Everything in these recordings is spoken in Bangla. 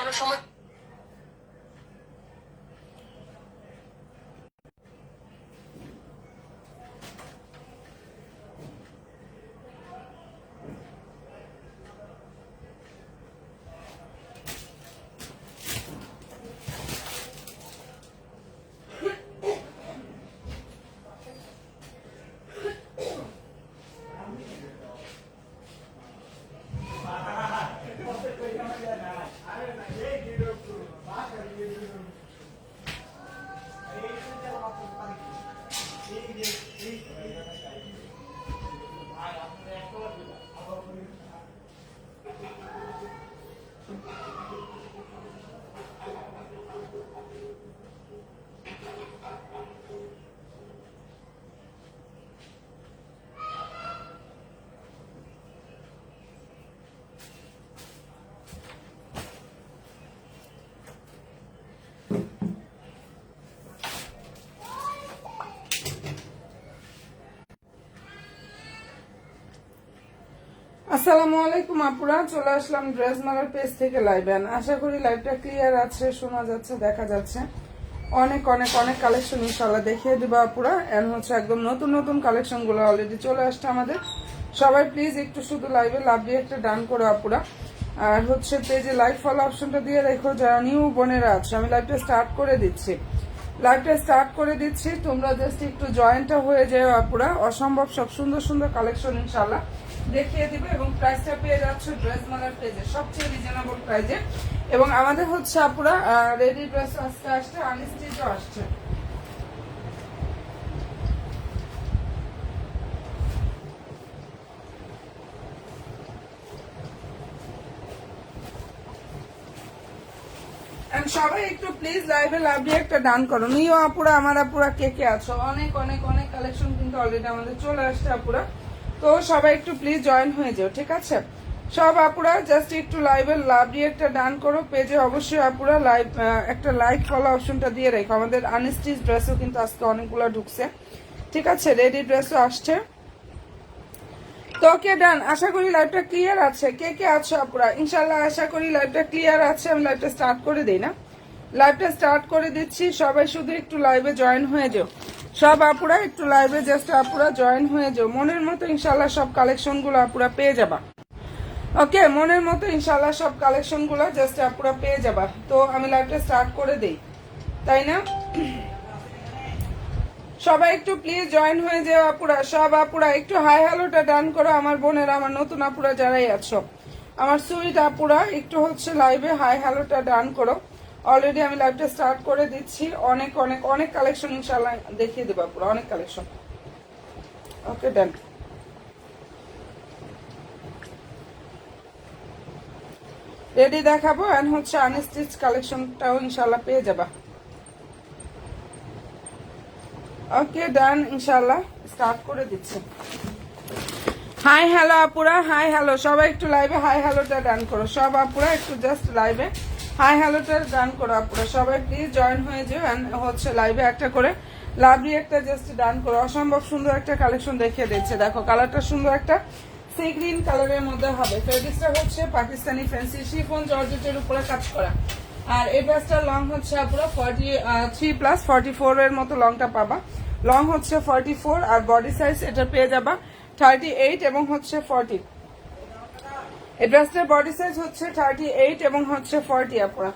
লাগানোর সময় আসসালামু আলাইকুম আপুরা, চলে আসলাম ড্রেস মালার পেজ থেকে লাইভে। আশা করি লাইভটা ক্লিয়ার আছে, শোনা যাচ্ছে, দেখা যাচ্ছে। অনেক অনেক অনেক কালেকশন ইনশাআল্লাহ দেখিয়ে দেবো আপুরা। এন্ড হচ্ছে একদম নতুন নতুন কালেকশন গুলো অলরেডি চলে আসছে আমাদের। সবাই প্লিজ একটু শুধু লাইভে লাভ দিয়ে একটা ডান করো আপুরা। আর হচ্ছে পেজে লাইভ ফলো অপশনটা দিয়ে রেখো যারা নিউ বোনেরা আছে। আমি লাইভটা স্টার্ট করে দিচ্ছি, তোমরা জাস্ট একটু জয়েন্টটা হয়ে যাও আপুরা। অসম্ভব সব সুন্দর সুন্দর কালেকশন ইনশাআল্লাহ দেখিয়ে দিবে এবং প্রাইসটা পেয়ে যাচ্ছ ড্রেস মালার পেজে সবচেয়ে রিজনেবল প্রাইসে। এবং আমাদের হচ্ছে আপুরা রেডি ড্রেস আজকে আসছে, আনস্টিচও আসছে। সবাই একটু প্লিজ লাইভে লাভ দিয়ে একটা ডান করো। নিও আপুরা, আমার আপুরা কে কে আছো? অনেক অনেক অনেক কালেকশন কিন্তু অলরেডি আমাদের চলে আসছে আপুরা। তো সবাই একটু প্লিজ জয়েন হয়ে যাও, ঠিক আছে? সব আপুরা জাস্ট একটু লাইভে লাভ দিয়ে একটা ডান করো। পেজে অবশ্যই আপুরা লাইভ একটা লাইক ফলো অপশনটা দিয়ে রেখো। আমাদের আনস্টিচ ড্রেসও কিন্তু আজকে অনেকগুলো ঢুকছে, ঠিক আছে? রেডি ড্রেসও আসছে। তো কে ডান? আশা করি লাইভটা ক্লিয়ার আছে। কে কে আছো আপুরা? ইনশাল্লাহ আশা করি লাইভটা ক্লিয়ার আছে। আমি লাইভটা স্টার্ট করে দিই না? লাইভটা স্টার্ট করে দিচ্ছি, সবাই শুধু একটু লাইভে জয়েন হয়ে যাও। সব আপুরা একটু লাইভে জাস্ট আপুরা জয়েন হয়ে যাও। মনের মতো ইনশাল্লাহ সব কালেকশন গুলো আপুরা পেয়ে যাবা। ওকে, মনের মতো ইনশাল্লাহ সব কালেকশন গুলো জাস্ট আপুরা পেয়ে যাবা। তো আমি লাইভটা স্টার্ট করে দেই, তাই না? সবাই একটু প্লিজ জয়েন হয়ে যাও আপুরা। সব আপুরা একটু হাই হ্যালোটা ডান করো আমার বোনেরা, আমার নতুন আপুরা যারাই আছো, আমার সুইট আপুরা একটু হচ্ছে লাইভে হাই হ্যালোটা ডান করো। অলরেডি আমি লাইভটা স্টার্ট করে দিচ্ছি। অনেক অনেক অনেক কালেকশন ইনশাল্লাহ দেখিয়ে দেবো আপুরা, অনেক কালেকশন। ওকে ডান। রেডি দেখাবো এন্ড হচ্ছে আনস্টিচ কালেকশনটাও ইনশাল্লাহ পেয়ে যাবা। ওকে ডান, ইনশাল্লাহ স্টার্ট করে দিচ্ছি। হাই হ্যালো আপুরা, হাই হ্যালো, সবাই একটু লাইভে হাই হ্যালোটা ডান করো। সব আপুরা একটু জাস্ট লাইভে হাই হ্যালোটা ডান করো আপুরা। সবাই প্লিজ জয়েন হয়ে যাও এন্ড হচ্ছে লাইভে একটা করে লাভলি একটা জাস্ট ডান করো। অসম্ভব সুন্দর একটা কালেকশন দেখিয়ে দিচ্ছে। দেখো কালারটা সুন্দর একটা সি গ্রিন কালারের মধ্যে হবে। ফেব্রিক্সটা হচ্ছে পাকিস্তানি ফ্যান্সি শিফন জর্জেটের উপরে কাজ করা। আর এই ড্রেসটার লং হচ্ছে আপুরা 43 + 44 এর মতো লংটা পাবা। লং হচ্ছে 44 আর বডি সাইজ এটা পেয়ে যাবা 38 এবং হচ্ছে 40। এই ড্রেসটার বডি সাইজ হচ্ছে 38 এবং হচ্ছে 40 আপুরা।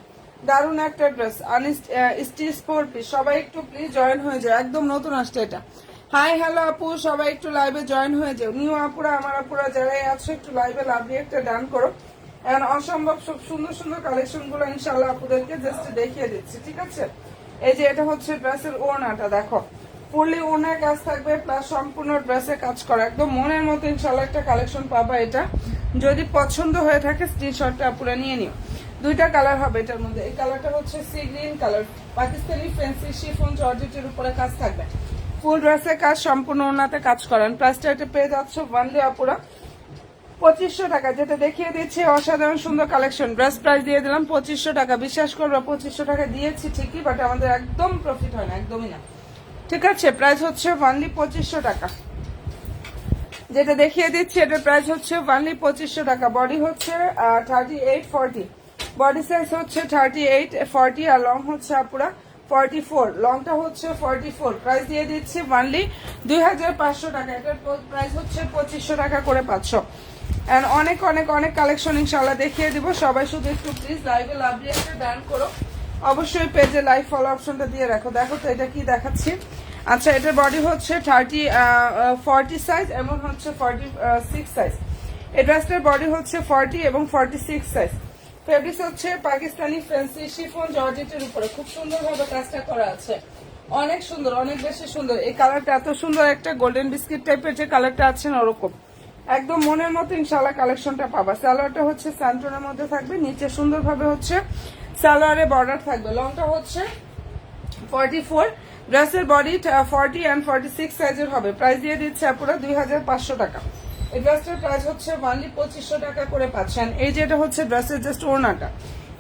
দারুণ একটা ড্রেস, স্টিচ 4 পিস। সবাই একটু প্লিজ জয়েন হয়ে যাও, একদম নতুন আসছে এটা। হাই হ্যালো আপু, সবাই একটু লাইভে জয়েন হয়ে যাও। নিউ আপুরা, আমার আপুরা যারাই আছো একটু লাইভে লাভ দিয়ে একটা ডান করো। এখন অসম্ভব সব সুন্দর সুন্দর কালেকশন গুলো ইনশাল্লাহ আপুদেরকে জাস্ট দেখিয়ে দিচ্ছি, ঠিক আছে? এই যে এটা হচ্ছে ড্রেসের ওড়নাটা, দেখো ফুললি ওড়নার কাজ থাকবে প্লাস সম্পূর্ণ ড্রেসে কাজ করা। একদম মনের মতো ইনশাল্লাহ একটা কালেকশন পাবা। এটা যদি পছন্দ হয়ে থাকে স্ক্রিনশটটা আপুরা নিয়ে নিও। দুইটা কালার হবে এটার মধ্যে। এই কালারটা হচ্ছে sea green colour, Pakistani fancy chiffon জর্জেটের উপরে কাজ থাকবে। ফুল ড্রেসে কাজ, সম্পূর্ণ ওড়নাতে কাজ করেন। প্রাইসটা এটা পেয়ে যাচ্ছে ওয়ানলি আপুরা 2500 টাকা। যেটা দেখিয়ে দিচ্ছি অসাধারণ সুন্দর কালেকশন। ড্রেস প্রাইস দিয়ে দিলাম 2500 টাকা। বিশ্বাস করবো 2500 টাকা দিয়েছি ঠিকই, বাট আমাদের একদম প্রফিট হয় না, একদমই না, ঠিক আছে? প্রাইস হচ্ছে ওয়ানলি 2500 টাকা। যেটা দেখিয়ে দিচ্ছি এটার প্রাইস হচ্ছে ওয়ানলি 2500 টাকা। বডি হচ্ছে 38 40। বডি সাইজ হচ্ছে 38 40 আর লং হচ্ছে আপুরা 44, লংটা হচ্ছে 44। প্রাইস দিয়ে দিচ্ছি ওয়ানলি 2500 টাকা। এটার প্রাইস হচ্ছে 2500 টাকা করে পাচ্ছ। এন্ড অনেক অনেক অনেক কালেকশন ইনশাআল্লাহ দেখিয়ে দিব। সবাই শুধু একটু প্লিজ লাইভে লাভলি একটা ডান করো, অবশ্যই পেজে লাইভ ফলো অপশনটা দিয়ে রাখো। দেখো তো এটা কি দেখাচ্ছি। আচ্ছা, এটার বডি হচ্ছে 40 সাইজ এবং হচ্ছে 46 সাইজ। এই ড্রেসটার বডি হচ্ছে 40 এবং 46 সাইজ। ফেব্রিক্স হচ্ছে পাকিস্তানি ফ্যান্সি শিফন জর্জেটের উপরে খুব সুন্দরভাবে কাজটা করা আছে, অনেক সুন্দর, অনেক বেশি সুন্দর। এই কালারটা এত সুন্দর, একটা গোল্ডেন বিস্কিট টাইপের যে কালারটা আছে না ওরকম একদম মনের মতো ইনশাআল্লাহ কালেকশনটা পাবা। সালোয়ারটা হচ্ছে স্যান্টনের মধ্যে থাকবে, নিচে সুন্দরভাবে হচ্ছে সালোয়ারে বর্ডার থাকবে। লংটা হচ্ছে 44, ড্রেসের বডি 40 and 46 সাইজের হবে। প্রাইস দিয়ে দিচ্ছে আপুরা 2500 টাকা। এই ড্রেসটার প্রাইস হচ্ছে অনলি 2500 টাকা করে পাচ্ছেন। এই যে এটা হচ্ছে ড্রেসের জাস্ট ওড়নাটা,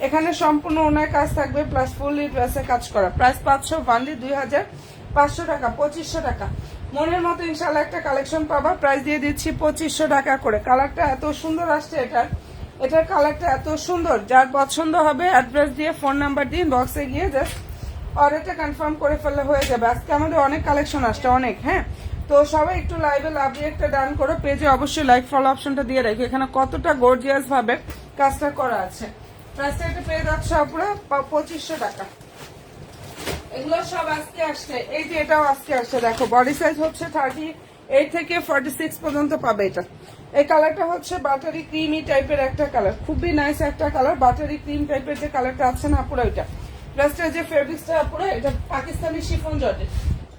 এখানে সম্পূর্ণ ওড়নায় কাজ থাকবে প্লাস ফুললি ড্রেসে কাজ করা। প্রাইস পাচ্ছ অনলি 2500 টাকা, 2500 টাকা। মনের মতো ইনশাআল্লাহ একটা কালেকশন পাবা। প্রাইস দিয়ে দিচ্ছি 2500 টাকা করে। কালারটা এত সুন্দর আসছে, এটার কালারটা এত সুন্দর, যার পছন্দ হবে অ্যাড্রেস দিয়ে ফোন নাম্বার দিন, বক্সে গিয়ে জাস্ট অর্ডারটা কনফার্ম করে ফেললে হয়ে যাবে। আজকে আমাদের অনেক কালেকশন আসছে, অনেক। হ্যাঁ, তো সবাই একটু লাইভে লাভলি একটা ডান করো, পেজে অবশ্যই লাইক ফলো অপশনটা দিয়ে রাখো। এখানে কতটা গর্জিয়াস ভাবে কাজটা করা আছে। প্রাইসটা একটা পেয়ে যাচ্ছে আপুরা 2500 টাকা। এগুলো সব আজকে আসছে। এই যে এটাও আজকে আসছে, দেখো বডি সাইজ হচ্ছে 38 থেকে 46 পর্যন্ত পাবে এটা। এই কালারটা হচ্ছে বাটারি ক্রিমি টাইপের একটা কালার, খুবই নাইস একটা কালার, বাটারি ক্রিম টাইপের যে কালারটা আছে না পুরো ওইটা। প্লাসটা যে ফেব্রিক্সটা পুরো এটা পাকিস্তানি শিফন জর্জেট,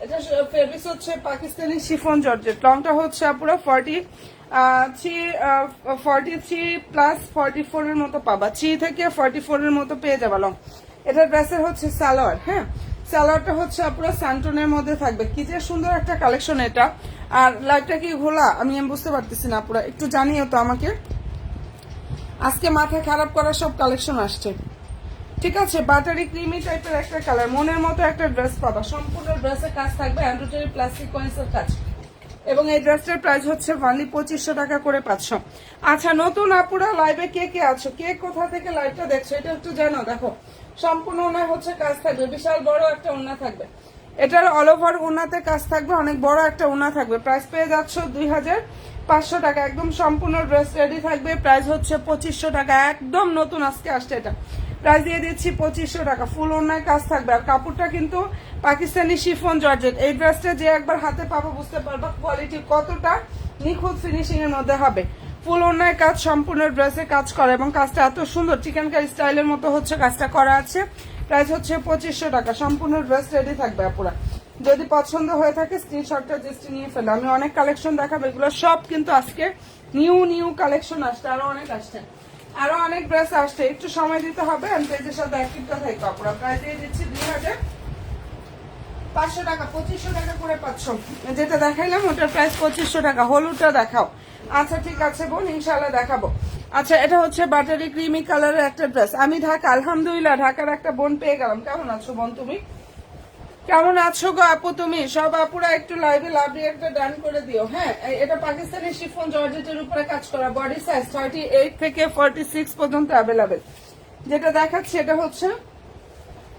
এটা ফেব্রিক্স হচ্ছে পাকিস্তানি শিফন জর্জেট। লংটা হচ্ছে পুরো 43 প্লাস 44 এর মতো পাবা, 3 থেকে 44 এর মতো পেয়ে যাবা লং। এটা ড্রেসের হচ্ছে সালোয়ার। হ্যাঁ, সালোয়ারটা হচ্ছে পুরো স্যান্টনের মধ্যে থাকবে। কি যে সুন্দর একটা কালেকশন এটা। আর লাইভটা কি ঘোলা আমি বুঝতে পারতেছি না, পুরো একটু জানিও তো আমাকে। আজকে মাথা খারাপ করার সব কালেকশন আসছে, ঠিক আছে। বাটারি ক্রিমি টাইপের একটা কালার, মনের মতো একটা ড্রেস পাবা। সম্পূর্ণ ড্রেসে কাজ থাকবে এমব্রয়ডারি প্লাস সিকোয়েন্সের কাজ, এবং এই ড্রেসটার প্রাইস হচ্ছে অনলি 2500 টাকা করে পাচ্ছ। আচ্ছা, নতুন আপুরা লাইভে কে কে আছো, কে কোথা থেকে লাইভটা দেখছো এটা একটু জানো। দেখো সম্পূর্ণ ওনা হচ্ছে কাজ থাকবে, বিশাল বড় একটা ওনা থাকবে। এটার অল ওভার ওনাতে কাজ থাকবে, অনেক বড় একটা ওনা থাকবে। প্রাইস পেয়ে যাচ্ছ 2500 টাকা। একদম সম্পূর্ণ ড্রেস রেডি থাকবে। প্রাইস হচ্ছে 2500 টাকা, একদম নতুন আজকে আসছে এটা। প্রাইস দিয়ে দিচ্ছি 2500 টাকা। ফুল ওনায় কাজ থাকবে, আর কাপড়টা কিন্তু পাকিস্তানি শিফন জর্জেট। এই ড্রেসটা যে একবার হাতে পাবো বুঝতে পারবা কোয়ালিটি কতটা নিখুঁত ফিনিশিং এর মধ্যে হবে। ফুল ওনায় কাজ, সম্পূর্ণ ড্রেসে কাজ করা, এবং কাজটা এত সুন্দর চিকেন কারি স্টাইলের মতো হচ্ছে কাজটা করা আছে। প্রাইস হচ্ছে 2500 টাকা। সম্পূর্ণ ড্রেস রেডি থাকবে আপুরা। যদি পছন্দ হয়ে থাকে স্ক্রিনশটটা জাস্ট নিয়ে ফেলে। আমি অনেক কালেকশন দেখাবো, এগুলো সব কিন্তু আজকে নিউ কালেকশন আসছে, আরো অনেক আসছে, আরো অনেক ড্রেস আসছে। একটু সময় দিতে হবে, আমি পেজের সাথে অ্যাক্টিভটা থাকবো আপুরা। প্রাইস দিয়ে দিচ্ছি 2500 টাকা, 2500 টাকা করে পাচ্ছ। যেটা দেখাইলাম ওটার প্রাইস 2500 টাকা। হলুদটা দেখাও। আচ্ছা ঠিক আছে বোন, ইনশাল্লাহ দেখাবো। আচ্ছা, এটা হচ্ছে বাটারি ক্রিমি কালারের একটা ড্রেস। আমি ঢাকা, আলহামদুলিল্লাহ ঢাকার একটা বোন পেয়ে গেলাম। কেমন আছো বোন তুমি, কেমন আছো গো আপু তুমি? সব আপুরা একটু লাইভে লাভলি একটা ডান করে দিও। হ্যাঁ, এটা পাকিস্তানি শিফন জর্জেটের উপরে কাজ করা, বডি সাইজ 38 থেকে 46 পর্যন্ত অ্যাভেলেবেল। যেটা দেখাচ্ছি এটা হচ্ছে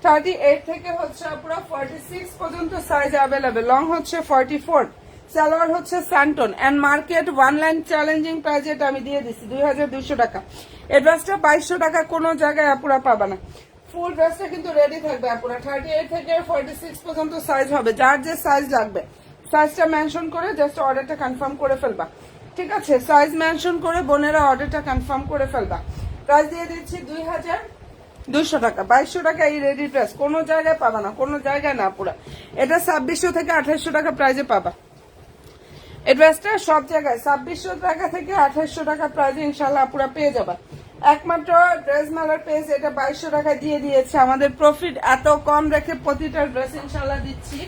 38 থেকে হচ্ছে পুরো 46 পর্যন্ত সাইজ অ্যাভেলেবেল। লং হচ্ছে 44, সালোয়ার হচ্ছে স্যান্টন and market one line challenging price. এটা আমি দিয়ে দিচ্ছি 2200 টাকা। এই ড্রেসটা 2200 টাকা কোনো জায়গায় আপুরা পাবা না। ফুল ড্রেসটা কিন্তু রেডি থাকবে আপুরা। 38 থেকে 46 পর্যন্ত সাইজ হবে, যার যে সাইজ লাগবে সাইজটা মেনশন করে জাস্ট অর্ডারটা কনফার্ম করে ফেলবা, ঠিক আছে। সাইজ মেনশন করে বোনেরা অর্ডারটা কনফার্ম করে ফেলবা। প্রাইস দিয়ে দিচ্ছি 2200 টাকা। 2200 টাকা এই রেডি ড্রেস কোনো জায়গায় পাবা না, কোনো জায়গায় না পুরা। এটা 2600 থেকে 2800 টাকা প্রাইজে পাবা। এই ড্রেসটা সব জায়গায় 2600 টাকা থেকে 2800 টাকা প্রাইজে ইনশাল্লাহ পুরা পেয়ে যাবা। একমাত্র ড্রেস মেলার পেজ এটা 2200 টাকা দিয়ে দিয়েছে। আমাদের প্রফিট এত কম রেখে প্রতিটা ড্রেস ইনশাল্লাহ দিচ্ছি।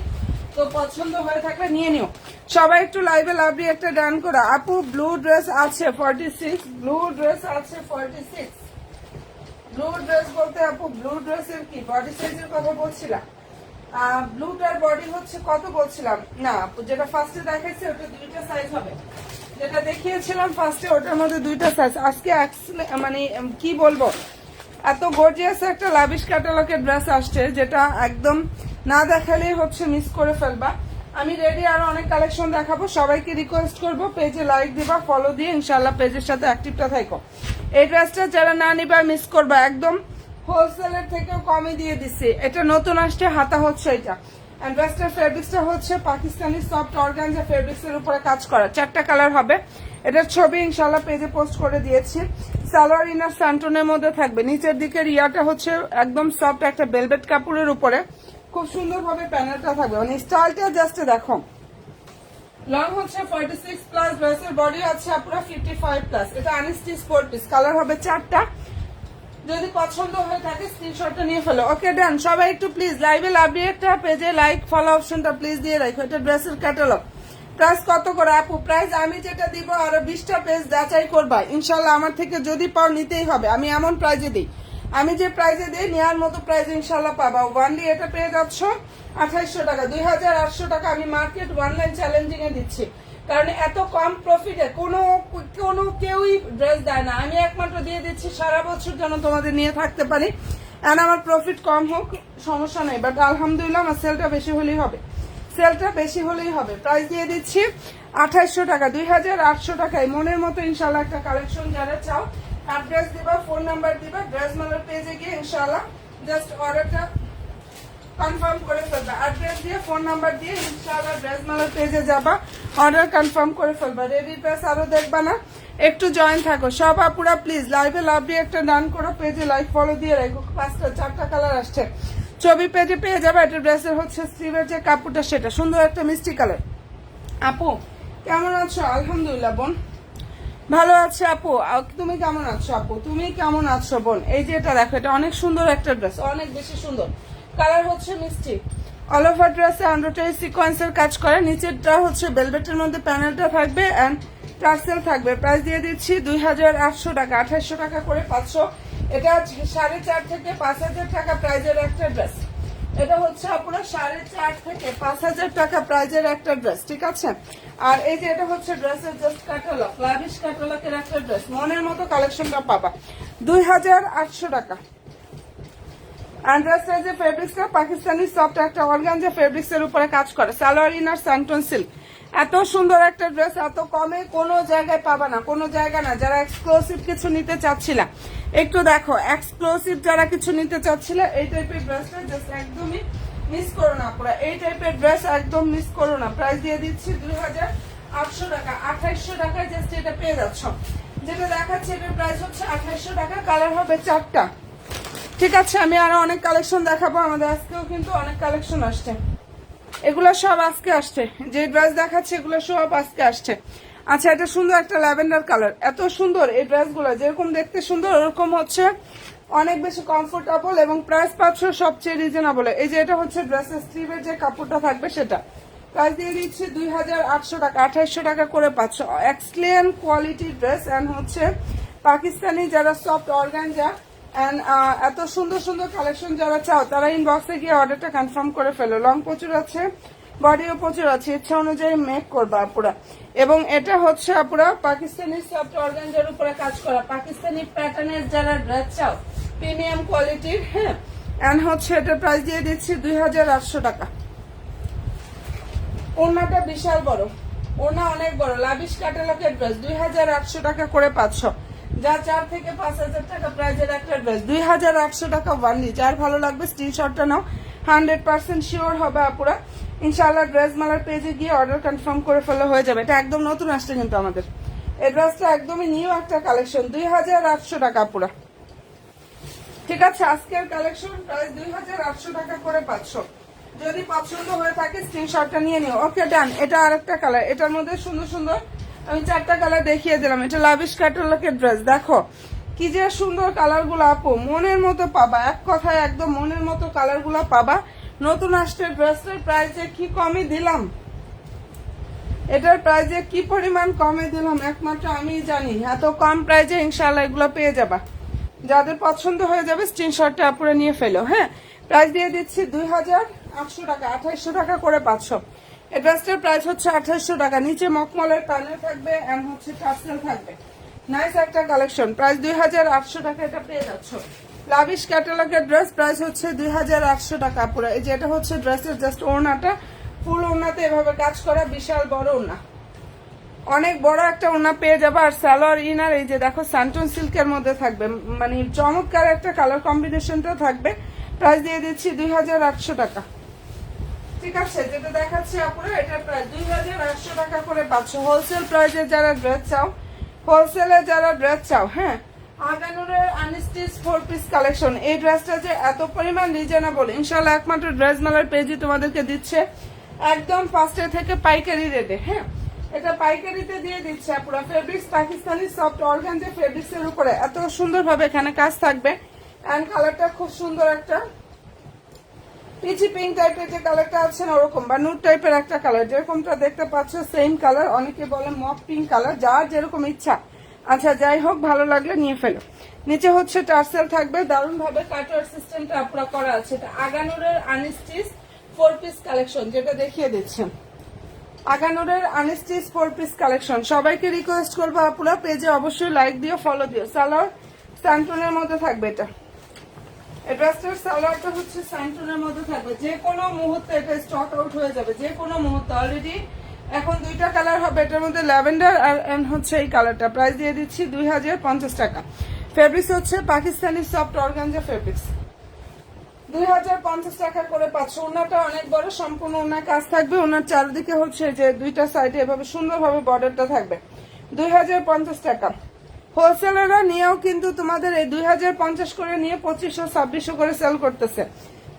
তো পছন্দ হয়ে থাকলে নিয়ে নিও। সবাই একটু লাইভে লাভলি একটা ডান করা। আপু ব্লু ড্রেস আছে 46, ব্লু ড্রেস আছে 46। ব্লু ড্রেস বলতে আপু ব্লু ড্রেসের কি বডি সাইজের কথা বলছিলাম? ব্লুটার বডি হচ্ছে কত বলছিলাম না, যেটা ফার্স্টে দেখাইছে ওটা দুইটা সাইজ হবে। যেটা দেখিয়েছিলাম ফার্স্টে ওটার মধ্যে দুইটা সাইজ। আজকে মানে কি বলবো, এত গর্জিয়াস একটা লাভিশ ক্যাটালগের ড্রেস আসছে, যেটা একদম না দেখালেই হচ্ছে মিস করে ফেলবা। আমি রেডি আরো অনেক কালেকশন দেখাবো। সবাইকে রিকোয়েস্ট করবো পেজে লাইক দিবা, ফলো দিয়ে ইনশাল্লাহ পেজের সাথে অ্যাক্টিভটা থাকো। এই ড্রেসটা যারা না নিবা মিস করবা, একদম হোলসেলের থেকেও কমে দিয়ে দিচ্ছি। এটা নতুন আসছে, হাতা হচ্ছে এটা। ড্রেসটার ফেব্রিক্সটা হচ্ছে পাকিস্তানি সফট অর্গানজা ফেব্রিক্সের উপরে কাজ করা। 4টা কালার হবে। এটার ছবি ইনশাল্লাহ পেজে পোস্ট করে দিয়েছি। সালোয়ার ইনার স্যান্টনের মধ্যে থাকবে। নিচের দিকের ইয়াটা হচ্ছে একদম সফট একটা ভেলভেট কাপড়ের উপরে খুব সুন্দরভাবে প্যানেলটা থাকবে, মানে স্টাইলটা জাস্ট দেখো। লং হচ্ছে 46 প্লাস, ড্রেসের বডি আছে পুরো 55 প্লাস। এটা আনস্টিচ 4 পিস, কালার হবে 4টা। যদি পছন্দ হয়ে থাকে স্ক্রিনশটটা নিয়ে ফেলো। ওকে ডান। সবাই একটু প্লিজ লাইভে লাভ দিয়ে একটা পেজে লাইক ফলো অপশনটা প্লিজ দিয়ে রাখো। এটা ড্রেসের ক্যাটালগ। প্রাইস কত করে আপু? প্রাইস আমি যেটা দিব আরো 20টা পেজ যাচাই করবা ইনশাল্লাহ। আমার থেকে যদি পাও নিতেই হবে। আমি এমন প্রাইজে দিই, আমি যে প্রাইজে দিই নেওয়ার মতো প্রাইজে ইনশাল্লাহ পাবা। ওয়ানলি এটা পেয়ে যাচ্ছ 2800 টাকা, 2800 টাকা। আমি মার্কেট অনলাইন চ্যালেঞ্জিং এ দিচ্ছি, কারণ এত কম প্রফিটে কোনো কেউই ড্রেস দেয় না। আমি একমাত্র দিয়ে দিচ্ছি সারা বছর যেন তোমাদের নিয়ে থাকতে পারি। এন্ড আমার প্রফিট কম হোক সমস্যা নেই, বাট আলহামদুলিল্লাহ আমার সেলটা বেশি হলেই হবে, সেলটা বেশি হলেই হবে। প্রাইস দিয়ে দিচ্ছি 2800 টাকা, 2800 টাকায় মনের মতো ইনশাল্লাহ একটা কালেকশন। যারা চাও অ্যাড্রেস দিবা, ফোন নাম্বার দিবা, ড্রেস মালার পেজে গিয়ে ইনশাল্লাহ জাস্ট অর্ডারটা কনফার্ম করে ফেলবা। অ্যাড্রেস দিয়ে ফোন নাম্বার দিয়ে ইনশাআল্লাহ ড্রেস মালার পেজে যাবা, অর্ডার কনফার্ম করে ফেলবা। রেডি ড্রেস আরো দেখবা না, একটু জয়েন থাকো। সব আপুরা প্লিজ লাইভে লাভ দিয়ে একটা ডান করো, পেজে লাইক ফলো দিয়ে রাখো। 4টা কালার আসছে, ছবি পেজে পেয়ে যাবে। এটা ড্রেসের হচ্ছে স্লিভের যে কাপড়টা সেটা সুন্দর একটা মিষ্টি কালার। আপু কেমন আছো? আলহামদুলিল্লাহ বোন ভালো আছে। আপু তুমি কেমন আছো? আপু তুমি কেমন আছো বোন? এই যে এটা দেখো, এটা অনেক সুন্দর একটা ড্রেস, অনেক বেশি সুন্দর। কালার হচ্ছে মিষ্টি। অল ওভার ড্রেসে এমব্রয়ডারি সিকোয়েন্সের কাজ করে। নিচেরটা হচ্ছে ভেলভেটের মধ্যে প্যানেলটা থাকবে এন্ড টার্সেল থাকবে। প্রাইস দিয়ে দিচ্ছি 2800 টাকা, 2800 টাকা করে 500। এটা 4.5 থেকে 5000 টাকা প্রাইজের একটা ড্রেস। এটা হচ্ছে আপনার 4.5 থেকে 5000 টাকা প্রাইজের একটা ড্রেস, ঠিক আছে। আর এই যে এটা হচ্ছে ড্রেসের জাস্ট ক্যাটালগ, লাভিশ ক্যাটালগের একটা ড্রেস। মনের মতো কালেকশনটা পাবা 2800 টাকা। আন্ডারস্ট্যান্ড যে ফেব্রিক্সটা পাকিস্তানি সফট একটা অর্গানজা ফেব্রিক্সের উপরে কাজ করে। সালোয়ার ইনার স্যান্টন সিল্ক। এত সুন্দর একটা ড্রেস এত কমে কোনো জায়গায় পাবা না, কোনো জায়গা না। যারা এক্সক্লুসিভ কিছু নিতে চাচ্ছিলা একটু দেখো, এক্সক্লুসিভ যারা কিছু নিতে চাচ্ছিলা এই টাইপের ড্রেসটা জাস্ট একদমই মিস করো না পুরো। এই টাইপের ড্রেস একদম মিস করো না। প্রাইস দিয়ে দিচ্ছি 2800 টাকা, 2800 টাকায় জাস্ট এটা পেয়ে যাচ্ছ। যেটা দেখাচ্ছে এটার প্রাইস হচ্ছে 2800 টাকা। কালার হবে 4টা, ঠিক আছে। আমি আরো অনেক কালেকশন দেখাবো, আমাদের আজকেও কিন্তু অনেক কালেকশন আসছে। এগুলো সব আজকে আসছে, যে ড্রেস দেখাচ্ছে এগুলো সব আজকে আসছে। আচ্ছা এটা সুন্দর একটা ল্যাভেন্ডার কালার, এত সুন্দর এই ড্রেসগুলো, যেরকম দেখতে সুন্দর ওরকম হচ্ছে অনেক বেশি কমফোর্টেবল এবং প্রাইস পাচ্ছ সবচেয়ে রিজনেবল। এই যে এটা হচ্ছে ড্রেসের স্লিভের যে কাপড়টা থাকবে সেটা। প্রাইস দিয়ে দিচ্ছি 2800 টাকা, 2800 টাকা করে পাচ্ছ। এক্সেলেন্ট কোয়ালিটি ড্রেস এন্ড হচ্ছে পাকিস্তানি যারা সফট অর্গানজা এন্ড এত সুন্দর সুন্দর কালেকশন যারা চাও তারা ইনবক্সে গিয়ে অর্ডারটা কনফার্ম করে ফেলো। লং প্রচুর আছে, বডিও প্রচুর আছে, ইচ্ছা অনুযায়ী মেক করবা আপুরা। এবং এটা হচ্ছে আপুরা পাকিস্তানি সফট অর্গানজার উপরে কাজ করা, পাকিস্তানি প্যাটার্নের যারা ড্রেস চাও প্রিমিয়াম কোয়ালিটির। হ্যাঁ এন্ড হচ্ছে এটা প্রাইস দিয়ে দিচ্ছি 2800 টাকা। ওড়নাটা বিশাল বড়, ওড়না অনেক বড়, লাভিশ ক্যাটালগের ড্রেস 2800 টাকা করে পাচ্ছ। যা 4 থেকে 5000 টাকা প্রাইজের একটা ড্রেস 2800 টাকা ওয়ানলি। যার ভালো লাগবে স্ক্রিনশটটা নাও, 100% শিওর হবে আপুরা ইনশাআল্লাহ। ড্রেস মালার পেজে গিয়ে অর্ডার কনফার্ম করে ফেলে হয়ে যাবে। এটা একদম নতুন আসছে কিন্তু আমাদের এই ড্রেসটা একদমই নিউ একটা কালেকশন। 2800 টাকা আপুরা, ঠিক আছে। আজকের কালেকশন প্রাইস 2800 টাকা করে পাচ্ছ। যদি পছন্দ হয়ে থাকে স্ক্রিনশটটা নিয়ে নিও। ওকে ডান। এটা আরেকটা কালার, এটার মধ্যে সুন্দর সুন্দর আমি 4টা কালার দেখিয়ে দিলাম। এটা লাভিশ ক্যাটালগের ড্রেস, দেখো কি যে সুন্দর কালার গুলো আপু, মনের মতো পাবা। এক কথায় একদম মনের মতো কালার গুলো পাবা। নতুন আসছে ড্রেসটার প্রাইসে কি কমই দিলাম, এটার প্রাইসে কি পরিমাণ কমে দিলাম একমাত্র আমি জানি। এত কম প্রাইসে ইনশাআল্লাহ এগুলো পেয়ে যাবা। যাদের পছন্দ হয়ে যাবে স্ক্রিনশটটা আপুরে নিয়ে ফেলো। হ্যাঁ প্রাইস দিয়ে দিচ্ছি 2800 টাকা, 2800 টাকা করে পাচ্ছ। এই ড্রেসটার প্রাইস হচ্ছে 2800 টাকা। নিচে মখমলের প্যানেল থাকবে এন্ড হচ্ছে টার্সেল থাকবে। নাইস একটা কালেকশন। প্রাইস 2800 টাকা এটা পেয়ে যাচ্ছ। লাভিশ ক্যাটালগের ড্রেস, প্রাইস হচ্ছে 2800 টাকা পুরো। এই যে এটা হচ্ছে ড্রেসের জাস্ট ওড়নাটা, ফুল ওড়নাতে এভাবে কাজ করা, বিশাল বড় ওড়না, অনেক বড় একটা ওড়না পেয়ে যাবে। আর সালোয়ার ইনার এই যে দেখো স্যান্টন সিল্কের মধ্যে থাকবে, মানে চমৎকার একটা কালার কম্বিনেশনটা থাকবে। প্রাইস দিয়ে দিচ্ছি 2800 টাকা। ঠিক আছে, যেটা দেখাচ্ছি আপুরা এটা প্রায় 2800 টাকা করে পাচ্ছ হোলসেল প্রাইসে। যারা ড্রেস চাও, হোলসেলে যারা ড্রেস চাও, হ্যাঁ, আগানুরের আনস্টিচ 4 পিস কালেকশন। এই ড্রেসটা যে এত পরিমাণ রিজনেবল, ইনশাআল্লাহ একমাত্র ড্রেস মেলার পেজই তোমাদেরকে দিচ্ছে একদম ফার্স্টে থেকে পাইকারি রেটে। হ্যাঁ, এটা পাইকারিতে দিয়ে দিচ্ছে পুরো fabrics, Pakistani soft organza fabrics এর উপরে এত সুন্দরভাবে এখানে কাজ থাকবে। এন্ড কালারটা খুব সুন্দর একটা পিচি পিঙ্ক টাইপের যে কালারটা আছে না ওরকম, বা নুড টাইপের একটা কালার, যেরকমটা দেখতে পাচ্ছ সেম কালার। অনেকে বলে মক পিঙ্ক কালার, যার যেরকম ইচ্ছা। আচ্ছা, যাই হোক, ভালো লাগলে নিয়ে ফেলো। নিচে হচ্ছে টার্সেল থাকবে, দারুণ ভাবে কাটার সিস্টেমটা আপনারা করা আছে। এটা আগানুরের আনস্টিচ 4 পিস কালেকশন, যেটা দেখিয়ে দিচ্ছেন আগানুরের আনস্টিচ 4 পিস কালেকশন। সবাইকে রিকোয়েস্ট করবো আপুরা পেজে অবশ্যই লাইক দিও, ফলো দিও। সালোয়ার স্যান্টনের মধ্যে থাকবে, এটা ড্রেসটার সালোয়ারটা হচ্ছে স্যান্টনের মধ্যে থাকবে। যে কোনো মুহূর্তে এটা স্টক আউট হয়ে যাবে, যে কোনো মুহূর্তে। অলরেডি এখন 2টা কালার হবে, এটার মধ্যে ল্যাভেন্ডার আর হচ্ছে এই কালারটা। প্রাইস দিয়ে দিচ্ছি 2050 টাকা। ফেব্রিক্স হচ্ছে পাকিস্তানি সফট অর্গানজা ফেব্রিক্স, 2050 টাকা করে পাচ্ছ। ওনাটা অনেক বড়, সম্পূর্ণ ওনার কাজ থাকবে। ওনার চারিদিকে হচ্ছে যে 2টা সাইডে এভাবে সুন্দরভাবে বর্ডারটা থাকবে। 2050 টাকা। হোলসেলাররা নিয়েও কিন্তু তোমাদের এই 2050 করে নিয়ে 2500-2600 করে সেল করতেছে।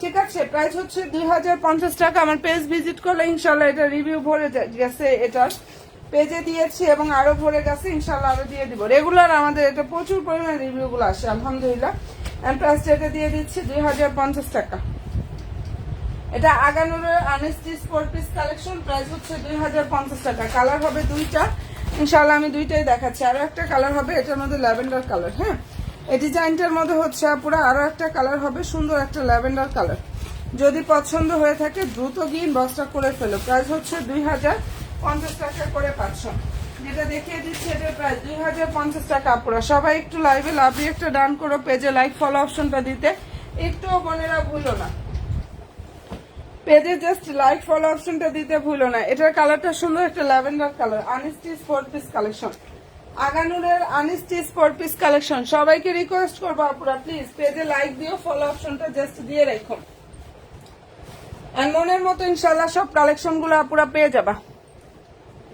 ঠিক আছে, প্রাইস হচ্ছে 2050 টাকা। আমার পেজ ভিজিট করলে ইনশাল্লাহ এটা রিভিউ ভরে গেছে, এটার পেজে দিয়েছি এবং আরো ভরে গেছে, ইনশাল্লাহ আরো দিয়ে দিব। রেগুলার আমাদের এটা প্রচুর পরিমাণে রিভিউ গুলো আসে আলহামদুলিল্লাহ। এন্ড প্রাইসটা এটা দিয়ে দিচ্ছি 2050 টাকা। এটা আগানুরের আনস্টিচ 4 পিস কালেকশন, প্রাইস হচ্ছে 2050 টাকা। কালার হবে 2টা, ইনশাআল্লাহ আমি 2টাই দেখাচ্ছি। আরো একটা কালার হবে, এটার মধ্যে ল্যাভেন্ডার কালার। হ্যাঁ, এই ডিজাইনটার মধ্যে হচ্ছে পুরো আরো একটা কালার হবে, সুন্দর একটা ল্যাভেন্ডার কালার। যদি পছন্দ হয়ে থাকে দ্রুত গিয়ে ইনবক্সটা করে ফেলো। প্রাইস হচ্ছে 2050 টাকা করে পাচ্ছ। যেটা দেখিয়ে দিচ্ছি এটার প্রাইস 2050 টাকা। আপুরা সবাই একটু লাইভে লাভলি একটা ডান করো, পেজে লাইক ফলো অপশনটা দিতে একটু বোনেরা ভুলো না, পেজে জাস্ট লাইক ফলো অপশনটা দিতে ভুলো না। এটার কালারটা সুন্দর একটা lavender colour, unstitch 4 piece collection, আগানুরের আনস্টিচ 4 পিস কালেকশন। সবাইকে রিকোয়েস্ট করবো আপুরা প্লিজ পেজে লাইক দিও, ফলো অপশনটা জাস্ট দিয়ে রাখো। আর মনের মতো ইনশাল্লাহ সব কালেকশন গুলো আপুরা পেয়ে যাবা।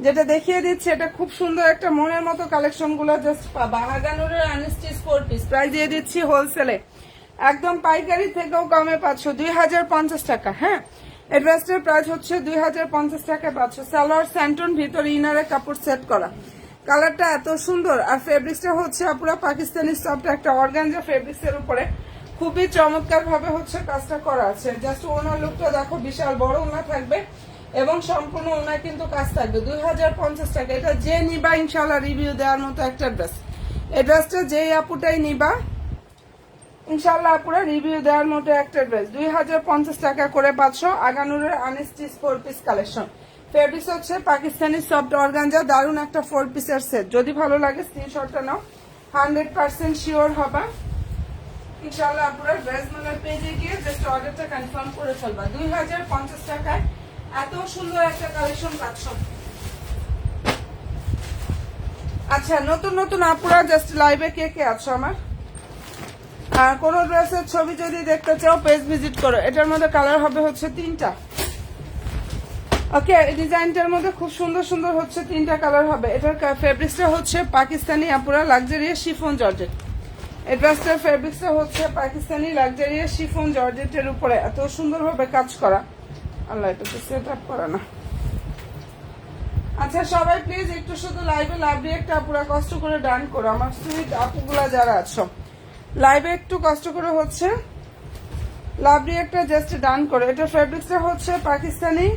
যেটা দেখিয়ে দিচ্ছে এটা খুব সুন্দর একটা মনের মতো কালেকশন গুলো জাস্ট পাবা। আগানুরের আনস্টিচ 4 পিস, প্রাইস দিয়ে দিচ্ছি হোলসেলে একদম পাইকারি থেকেও কমে পাচ্ছ 2050 টাকা। হ্যাঁ, এই ড্রেসটার প্রাইস হচ্ছে 2050 টাকায় পাচ্ছ। সালোয়ার স্যান্টন, ভিতরে ইনারে কাপড় সেট করা, কালারটা এত সুন্দর। আর ফেব্রিক্সটা হচ্ছে পুরো পাকিস্তানি সফট একটা অর্গানজা ফেব্রিক্স এর উপরে খুবই চমৎকার ভাবে হচ্ছে কাজটা করা আছে। জাস্ট ওনার লুকটা দেখো, বিশাল বড় ওনা থাকবে এবং সম্পূর্ণ ওনায় কিন্তু কাজ থাকবে। 2050 টাকা। এটা যে নিবা ইনশাল্লাহ রিভিউ দেওয়ার মতো একটা ড্রেস। এই ড্রেসটা যেই আপুটাই নিবা ইনশাল্লাহ আপুরা রিভিউ দেওয়ার মতো একটা ড্রেস। 2050 টাকা করে পাচ্ছ আগানুরের আনস্টিচ 4 পিস কালেকশন। ফেব্রিক্স হচ্ছে পাকিস্তানি সফট অর্গানজা, দারুণ একটা 4 পিসের সেট। যদি ভালো লাগে স্ক্রিনশটটা নাও, 100% শিওর হবা ইনশাল্লাহ আপুরা। ড্রেস মেলার পেজে গিয়ে জাস্ট অর্ডারটা কনফার্ম করে ফেলবা। 2050 টাকায় এত সুন্দর একটা কালেকশন পাচ্ছ। আচ্ছা, নতুন নতুন আপুরা জাস্ট লাইভে কে কে আছো আমার? আর কোন ড্রেসের ছবি যদি দেখতে চাও পেজ ভিজিট করো। এটার মধ্যে কালার হবে হচ্ছে 3টা। ওকে, এই ডিজাইনটার মধ্যে খুব সুন্দর সুন্দর হচ্ছে 3টা কালার হবে। এটার ফেব্রিক্সটা হচ্ছে পাকিস্তানি আপুরা লাক্সারিয়াস শিফন জর্জেট। এই ড্রেসটার ফেব্রিক্সটা হচ্ছে পাকিস্তানি লাক্সারিয়াস শিফন জর্জেটের উপরে এত সুন্দরভাবে কাজ করা। আল্লাহ, এটা তো সেট আপ করা না। আচ্ছা, সবাই প্লিজ একটু শুধু লাইভে লাভলি একটা আপুরা কষ্ট করে ডান করো। আমার সুইট আপুগুলা যারা আছো লাইভে একটু কষ্ট করে হচ্ছে লাভলি একটা জাস্ট ডান করে। এটা ফেব্রিক্সটা হচ্ছে পাকিস্তানি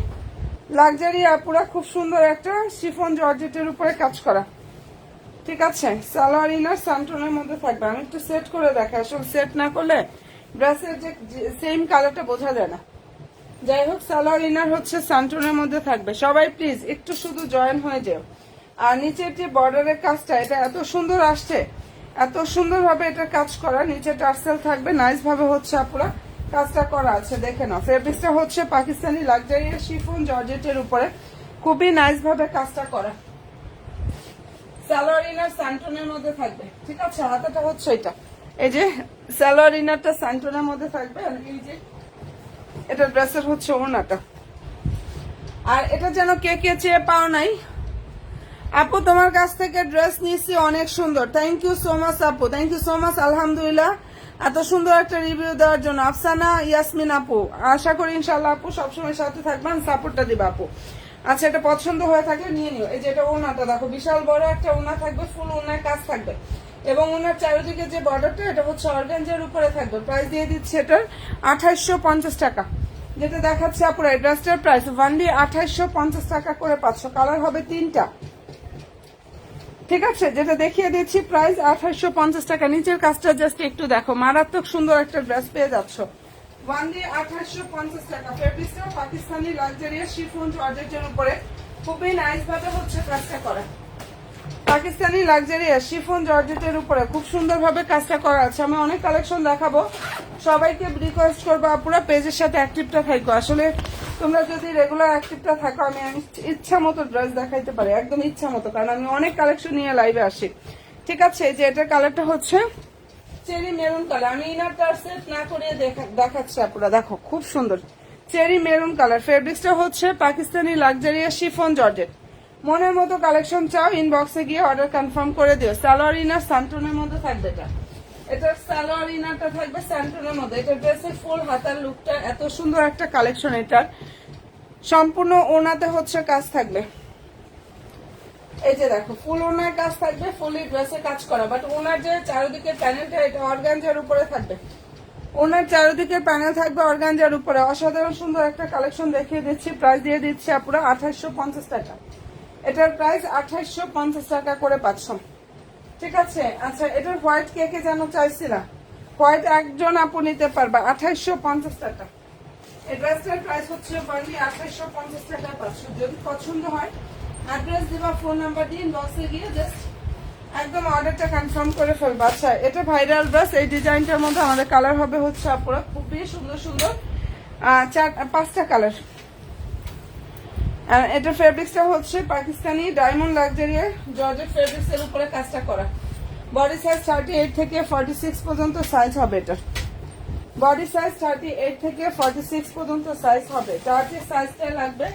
লাক্সারি আপুরা খুব সুন্দর একটা শিফন জর্জেটের উপরে কাজ করা। ঠিক আছে, সালোয়ার ইনার স্যান্টনের মধ্যে থাকবে। আমি একটু সেট করে দেখাই, আসলে সেট না করলে ড্রেসের যে সেম কালারটা বোঝা যায় না। যাই হোক, সালোয়ার ইনার হচ্ছে স্যান্টনের মধ্যে থাকবে। সবাই প্লিজ একটু শুধু জয়েন হয়ে যাও। আর নিচের যে বর্ডারের কাজটা এটা এত সুন্দর আসছে, এত সুন্দরভাবে এটা কাজ করা, নিচে টার্সেল থাকবে, নাইস ভাবে হচ্ছে আপুরা কাজটা করা আছে। দেখে নাও, ফেব্রিক্সটা হচ্ছে পাকিস্তানি লাক্সারি শিফন জর্জেটের উপরে, খুবই নাইস ভাবে কাজটা করা। সালোয়ার ইনার স্যান্টনের মধ্যে থাকবে, ঠিক আছে। হাতাটা হচ্ছে এটা, এই যে সালোয়ার ইনারটা স্যান্টনের মধ্যে থাকবে, আর এই যে এটা ড্রেসের হচ্ছে ওড়নাটা। আর এটা যেন কে কে চেয়ে পাও নাই আপু, তোমার কাছ থেকে ড্রেস নিয়েছি, অনেক সুন্দর। থ্যাংক ইউ সো মাচ আপু, থ্যাংক ইউ সো মাচ। আলহামদুলিল্লাহ, এত সুন্দর একটা রিভিউ দেওয়ার জন্য। আফসানা ইয়াসমিন আপু, আশা করি ইনশাল্লাহ আপু সবসময় সাথে থাকবেন, সাপোর্টটা দিবা আপু। আচ্ছা, এটা পছন্দ হয়ে থাকলে নিয়ে নিও। এই যে এটা ওনাটা দেখো, বিশাল বড় একটা ওনা থাকবে, ফুল ওনার কাজ থাকবে, এবং ওনার চারিদিকে যে বর্ডারটা এটা হচ্ছে অর্গানজার উপরে থাকবে। প্রাইস দিয়ে দিচ্ছে এটার 2850 টাকা। যেটা দেখাচ্ছে আপুরা, এই ড্রেসটার প্রাইস ওয়ানলি 2850 টাকা করে পাচ্ছ। কালার হবে 3টা, ঠিক আছে। যেটা দেখিয়ে দিচ্ছি প্রাইস 2850 টাকা। নিচের কাজটা জাস্ট একটু দেখো, মারাত্মক সুন্দর একটা ড্রেস পেয়ে যাচ্ছ ওয়ানলি 2850 টাকা। ফেব্রিক্সটাও পাকিস্তানি লাক্সারিয়াস শিফন জর্জেটের উপরে, খুবই নাইস ভাবে হচ্ছে কাজটা করা। পাকিস্তানি লাক্সারিয়াস শিফন জর্জেটের উপরে খুব সুন্দর ভাবে কাজটা করা আছে। আমি অনেক কালেকশন দেখাবো, সবাইকে রিকোয়েস্ট করবো আপুরা পেজের সাথে অ্যাক্টিভটা থাকো। আসলে তোমরা যদি রেগুলার অ্যাক্টিভটা থাকো, আমি ইচ্ছা মতো ড্রেস দেখাইতে পারি, একদম ইচ্ছা মতো, কারণ আমি অনেক কালেকশন নিয়ে লাইভে আসি, ঠিক আছে। যে এটার কালারটা হচ্ছে চেরি মেরুন কালার, আমি ইনারটা সেট না করিয়ে দেখাচ্ছি আপুরা, দেখো খুব সুন্দর চেরি মেরুন কালার। ফেব্রিক্সটা হচ্ছে পাকিস্তানি লাক্সারিয়াস শিফন জর্জেট। মনের মতো কালেকশন চাও, ইনবক্সে গিয়ে অর্ডার কনফার্ম করে দিও। সালোয়ার ইনার স্যান্টনের মধ্যে থাকবে এটা, এটার সালোয়ার ইনারটা থাকবে স্যান্টনের মধ্যে। এটা ড্রেসের ফুল হাতার লুকটা এত সুন্দর একটা কালেকশন। এটার সম্পূর্ণ ওনাতে হচ্ছে কাজ থাকবে, এই যে দেখো ফুল ওনার কাজ থাকবে, ফুলি ড্রেসে কাজ করা, বাট ওনার যে চারিদিকে প্যানেলটা এটা অর্গানজার উপরে থাকবে। ওনার চারিদিকে প্যানেল থাকবে অর্গানজার উপরে। অসাধারণ সুন্দর একটা কালেকশন দেখিয়ে দিচ্ছি। প্রাইস দিয়ে দিচ্ছি আপুরা 2850 টাকা। এটার প্রাইস 2850 টাকা করে পাচ্ছ, ঠিক আছে। আচ্ছা, এটার হোয়াইট কে কে যেন চাইছিলা, হোয়াইট একজন আপু নিতে পারবা 2850 টাকা। এই ড্রেসটার প্রাইস হচ্ছে 2850 টাকা পাচ্ছ। যদি পছন্দ হয় অ্যাড্রেস দিবা, ফোন নাম্বার দিয়ে ইনবক্সে গিয়ে জাস্ট একদম অর্ডারটা কনফার্ম করে ফেলবা। আচ্ছা, এটা ভাইরাল ড্রেস। এই ডিজাইনটার মধ্যে আমাদের কালার হবে হচ্ছে আপুরা খুবই সুন্দর সুন্দর 5টা কালার। এটা ফেব্রিক্সটা হচ্ছে পাকিস্তানি ডায়মন্ড লাক্সারিয়ার জর্জেট ফেব্রিক্স এর উপরে কাজটা করা। বডি সাইজ 38 থেকে 46 পর্যন্ত সাইজ হবে এটার। বডি সাইজ 38 থেকে 46 পর্যন্ত সাইজ হবে। যার যে সাইজটা লাগবে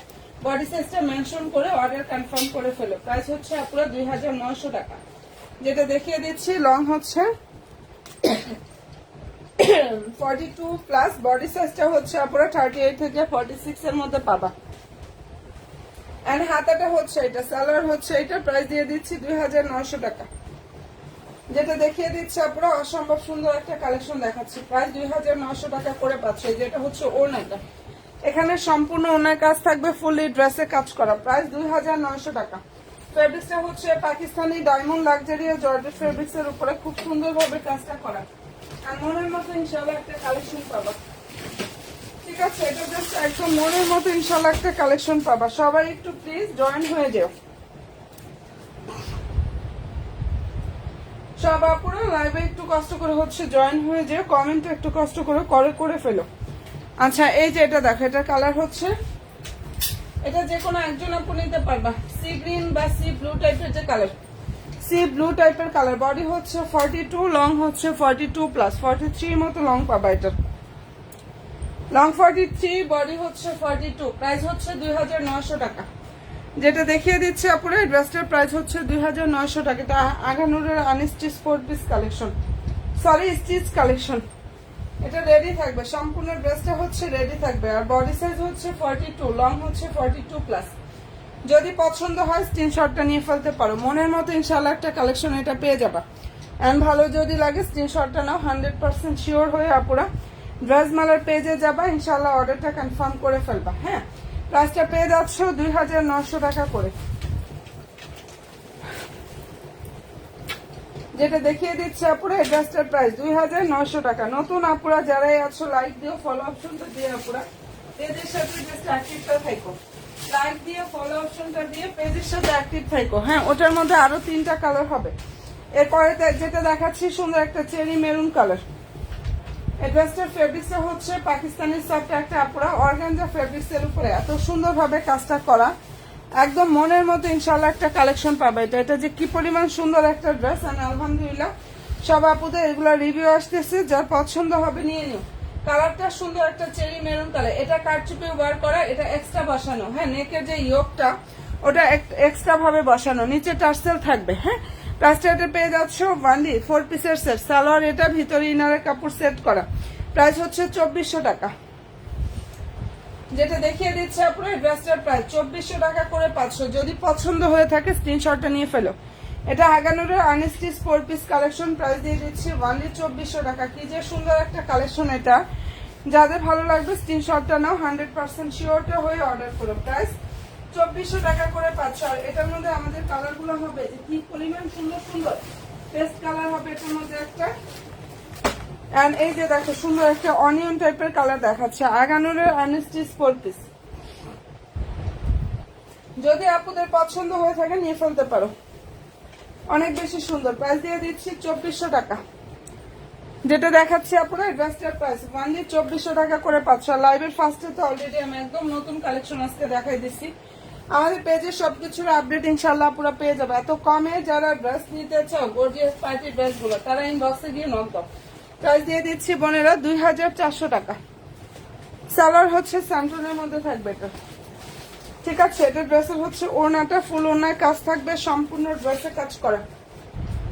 বডি সাইজটা মেনশন করে অর্ডার কনফার্ম করে ফেলো। প্রাইস হচ্ছে আপুরা 2900 টাকা। যেটা দেখিয়ে দিচ্ছি লং হচ্ছে 42 প্লাস, বডি সাইজটা হচ্ছে আপুরা 38 থেকে 46 এর মধ্যে পাবা। এন্ড হাতাটা হচ্ছে এটা, সালোয়ার হচ্ছে এটা। প্রাইস দিয়ে দিচ্ছি 2900 টাকা। যেটা দেখিয়ে দিচ্ছি আপুরা অসম্ভব সুন্দর একটা কালেকশন দেখাচ্ছি। প্রাইস 2900 টাকা করে পাচ্ছে। যেটা হচ্ছে ওড়নাটা, এখানে সম্পূর্ণ ওড়নার কাজ থাকবে, ফুলি ড্রেসে কাজ করা। প্রাইস 2900 টাকা। ফেব্রিক্সটা হচ্ছে পাকিস্তানি ডায়মন্ড লাক্সারিয়া জর্জেট ফেব্রিক্স এর উপরে খুব সুন্দর ভাবে কাজটা করা। আর মনের মতো ইনশাআল্লাহ একটা কালেকশন পাবা, ঠিক আছে। এটা জাস্ট একদম মনের মতো ইনশাআল্লাহ একটা কালেকশন পাবা। সবাই একটু প্লিজ জয়েন হয়ে যাও। সব আপুরা লাইভে একটু কষ্ট করে হচ্ছে জয়েন হয়ে যাও, কমেন্টে একটু কষ্ট করে ফেলো। আচ্ছা, এই যে এটা দেখো, এটা কালার হচ্ছে, এটা যে কোনো একজন আপু নিতে পারবা। সি গ্রিন বা সি ব্লু টাইপের যে কালার, সি ব্লু টাইপের কালার। বডি হচ্ছে 42, লং হচ্ছে 42 প্লাস 43 মতো লং পাবা। এটা লং 43, বডি হচ্ছে 42। প্রাইস হচ্ছে 2900 টাকা। যেটা দেখিয়ে দিচ্ছে আপুরা এই ড্রেসটার প্রাইস হচ্ছে 2900 টাকা। এটা আগানুরের আনস্টিচ 4 পিস কালেকশন, সরি স্টিচ কালেকশন। এটা রেডি থাকবে, সম্পূর্ণ ড্রেসটা হচ্ছে রেডি থাকবে। আর বডি সাইজ হচ্ছে 42, লং হচ্ছে 42 প্লাস। যদি পছন্দ হয় স্ক্রিনশটটা নিয়ে ফেলতে পারো। মনের মতো ইনশাআল্লাহ একটা কালেকশন এটা পেয়ে যাবা। এন্ড ভালো যদি লাগে স্ক্রিনশটটা নাও। 100% শিওর হয়ে আপুরা ড্রেস মালার পেজে যাবা, ইনশাআল্লাহ অর্ডারটা কনফার্ম করে ফেলবা। হ্যাঁ, প্রাইসটা পেয়ে যাচ্ছ 2900 টাকা করে। যেটা দেখিয়ে দিচ্ছে আপুরা এই ড্রেসটার প্রাইস 2900 টাকা। নতুন আপুরা যারাই আছো লাইক দিও, ফলো অপশনটা দিয়ে আপুরা পেজের সাথে জাস্ট অ্যাক্টিভটা থাকো। লাইক দিয়ে ফলো অপশনটা দিয়ে পেজের সাথে অ্যাক্টিভ থাকো। হ্যাঁ, ওটার মধ্যে আরো 3টা কালার হবে। এরপরে যেটা দেখাচ্ছি সুন্দর একটা চেরি মেরুন কালার। এই ড্রেসটার ফেব্রিক্সটা হচ্ছে পাকিস্তানি সফট একটা আপুরা অর্গানজা ফেব্রিক্সের উপরে এত সুন্দরভাবে কাজটা করা, একদম মনের মতো ইনশাল্লাহ একটা কালেকশন পাবে। এটা যে কি পরিমাণ সুন্দর একটা ড্রেস, আমি আলহামদুলিল্লাহ সব আপুদের এগুলো রিভিউ আসতেছে, যার পছন্দ হবে নিয়ে নিও। কালারটা সুন্দর একটা চেরি মেরুন কালার, এটা কারচুপি ওয়ার করা, এটা এক্সট্রা বসানো। হ্যাঁ, নেকের যে ইয়োগটা ওটা এক্সট্রা ভাবে বসানো, নিচে টার্সেল থাকবে। হ্যাঁ, প্রাইসটা এটা পেয়ে যাচ্ছ ওয়ানলি 4 পিসের সেট, সালোয়ার এটা, ভিতরে ইনারের কাপড় সেট করা। প্রাইস হচ্ছে 2400 টাকা। যেটা দেখিয়ে দিচ্ছে আপনার ড্রেসটার প্রাইস 2400 টাকা করে 500। যদি পছন্দ হয়ে থাকে স্ক্রিনশটটা নিয়ে ফেলো। এটা আগানোরের আনস্টিচ 4 পিস কালেকশন, প্রাইস দিয়ে দিচ্ছি ওয়ানলি 2400 টাকা। কি যে সুন্দর একটা কালেকশন এটা, যাদের ভালো লাগবে স্ক্রিনশটটা নাও, 100% শিওরটা হয়ে অর্ডার করো। প্রাইস 2400 টাকা করে 500। আর এটার মধ্যে আমাদের কালারগুলো হবে যে কি পরিমাণ সুন্দর সুন্দর পেস্ট কালার হবে এটার মধ্যে একটা। এন্ড এই যে দেখো সুন্দর একটা অনিয়ন টাইপের কালার দেখাচ্ছে, আগানোরের আনস্টিচ 4 পিস। যদি আপুদের পছন্দ হয়ে থাকে নিয়ে ফেলতে পারো, অনেক বেশি সুন্দর। প্রাইস দিয়ে দিচ্ছি 2400 টাকা। যেটা দেখাচ্ছি আপনারা ড্রেসটার প্রাইস ওয়ানলি 2400 টাকা করে 500। লাইভের ফার্স্টে তো অলরেডি আমি একদম নতুন কালেকশন আজকে দেখাই দিচ্ছি। আমাদের পেজে সবকিছুর আপডেট ইনশাল্লাহ পুরো পেয়ে যাবে। এত কমে যারা ড্রেস নিতে চাও গর্জিয়াস পার্টি ড্রেসগুলো, তারা ইনবক্সে গিয়ে নক দাও। প্রাইস দিয়ে দিচ্ছি বোনেরা 2400 টাকা। সালোয়ার হচ্ছে স্যান্টনের মধ্যে থাকবে এটা, ঠিক আছে। এটা ড্রেসের হচ্ছে ওড়নাটা ফুল ওড়নায় কাজ থাকবে, সম্পূর্ণ ড্রেসে কাজ করা।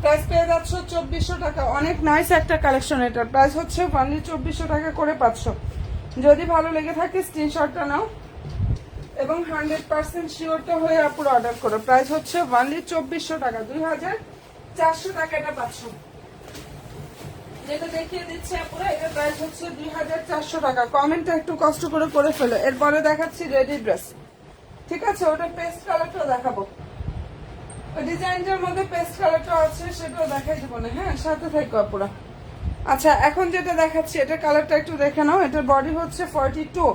প্রাইস পেয়ে যাচ্ছ 2400 টাকা। অনেক নাইস একটা কালেকশন। এটার প্রাইস হচ্ছে অনলি 2400 টাকা করে 500। যদি ভালো লেগে থাকে স্ক্রিনশটটা নাও এবং 100% শিওরটা হয়ে আপুর অর্ডার করো। প্রাইস হচ্ছে অনলি 2400 টাকা, 2400 টাকা এটা 500। যেটা দেখিয়ে দিচ্ছি আপুরা এটার প্রাইস হচ্ছে 2400 টাকা। কমেন্টটা একটু কষ্ট করে ফেলো। এরপরে দেখাচ্ছি রেডি ড্রেস, ঠিক আছে। ওটা পেস্ট কালারটা দেখাবো, ডিজাইনটার মধ্যে পেস্ট কালারটা আছে সেটাও দেখাই দেবো না। হ্যাঁ, সাথে থাকো আপুরা। আচ্ছা, এখন যেটা দেখাচ্ছি এটা কালারটা একটু দেখে নাও। এটার বডি হচ্ছে 42,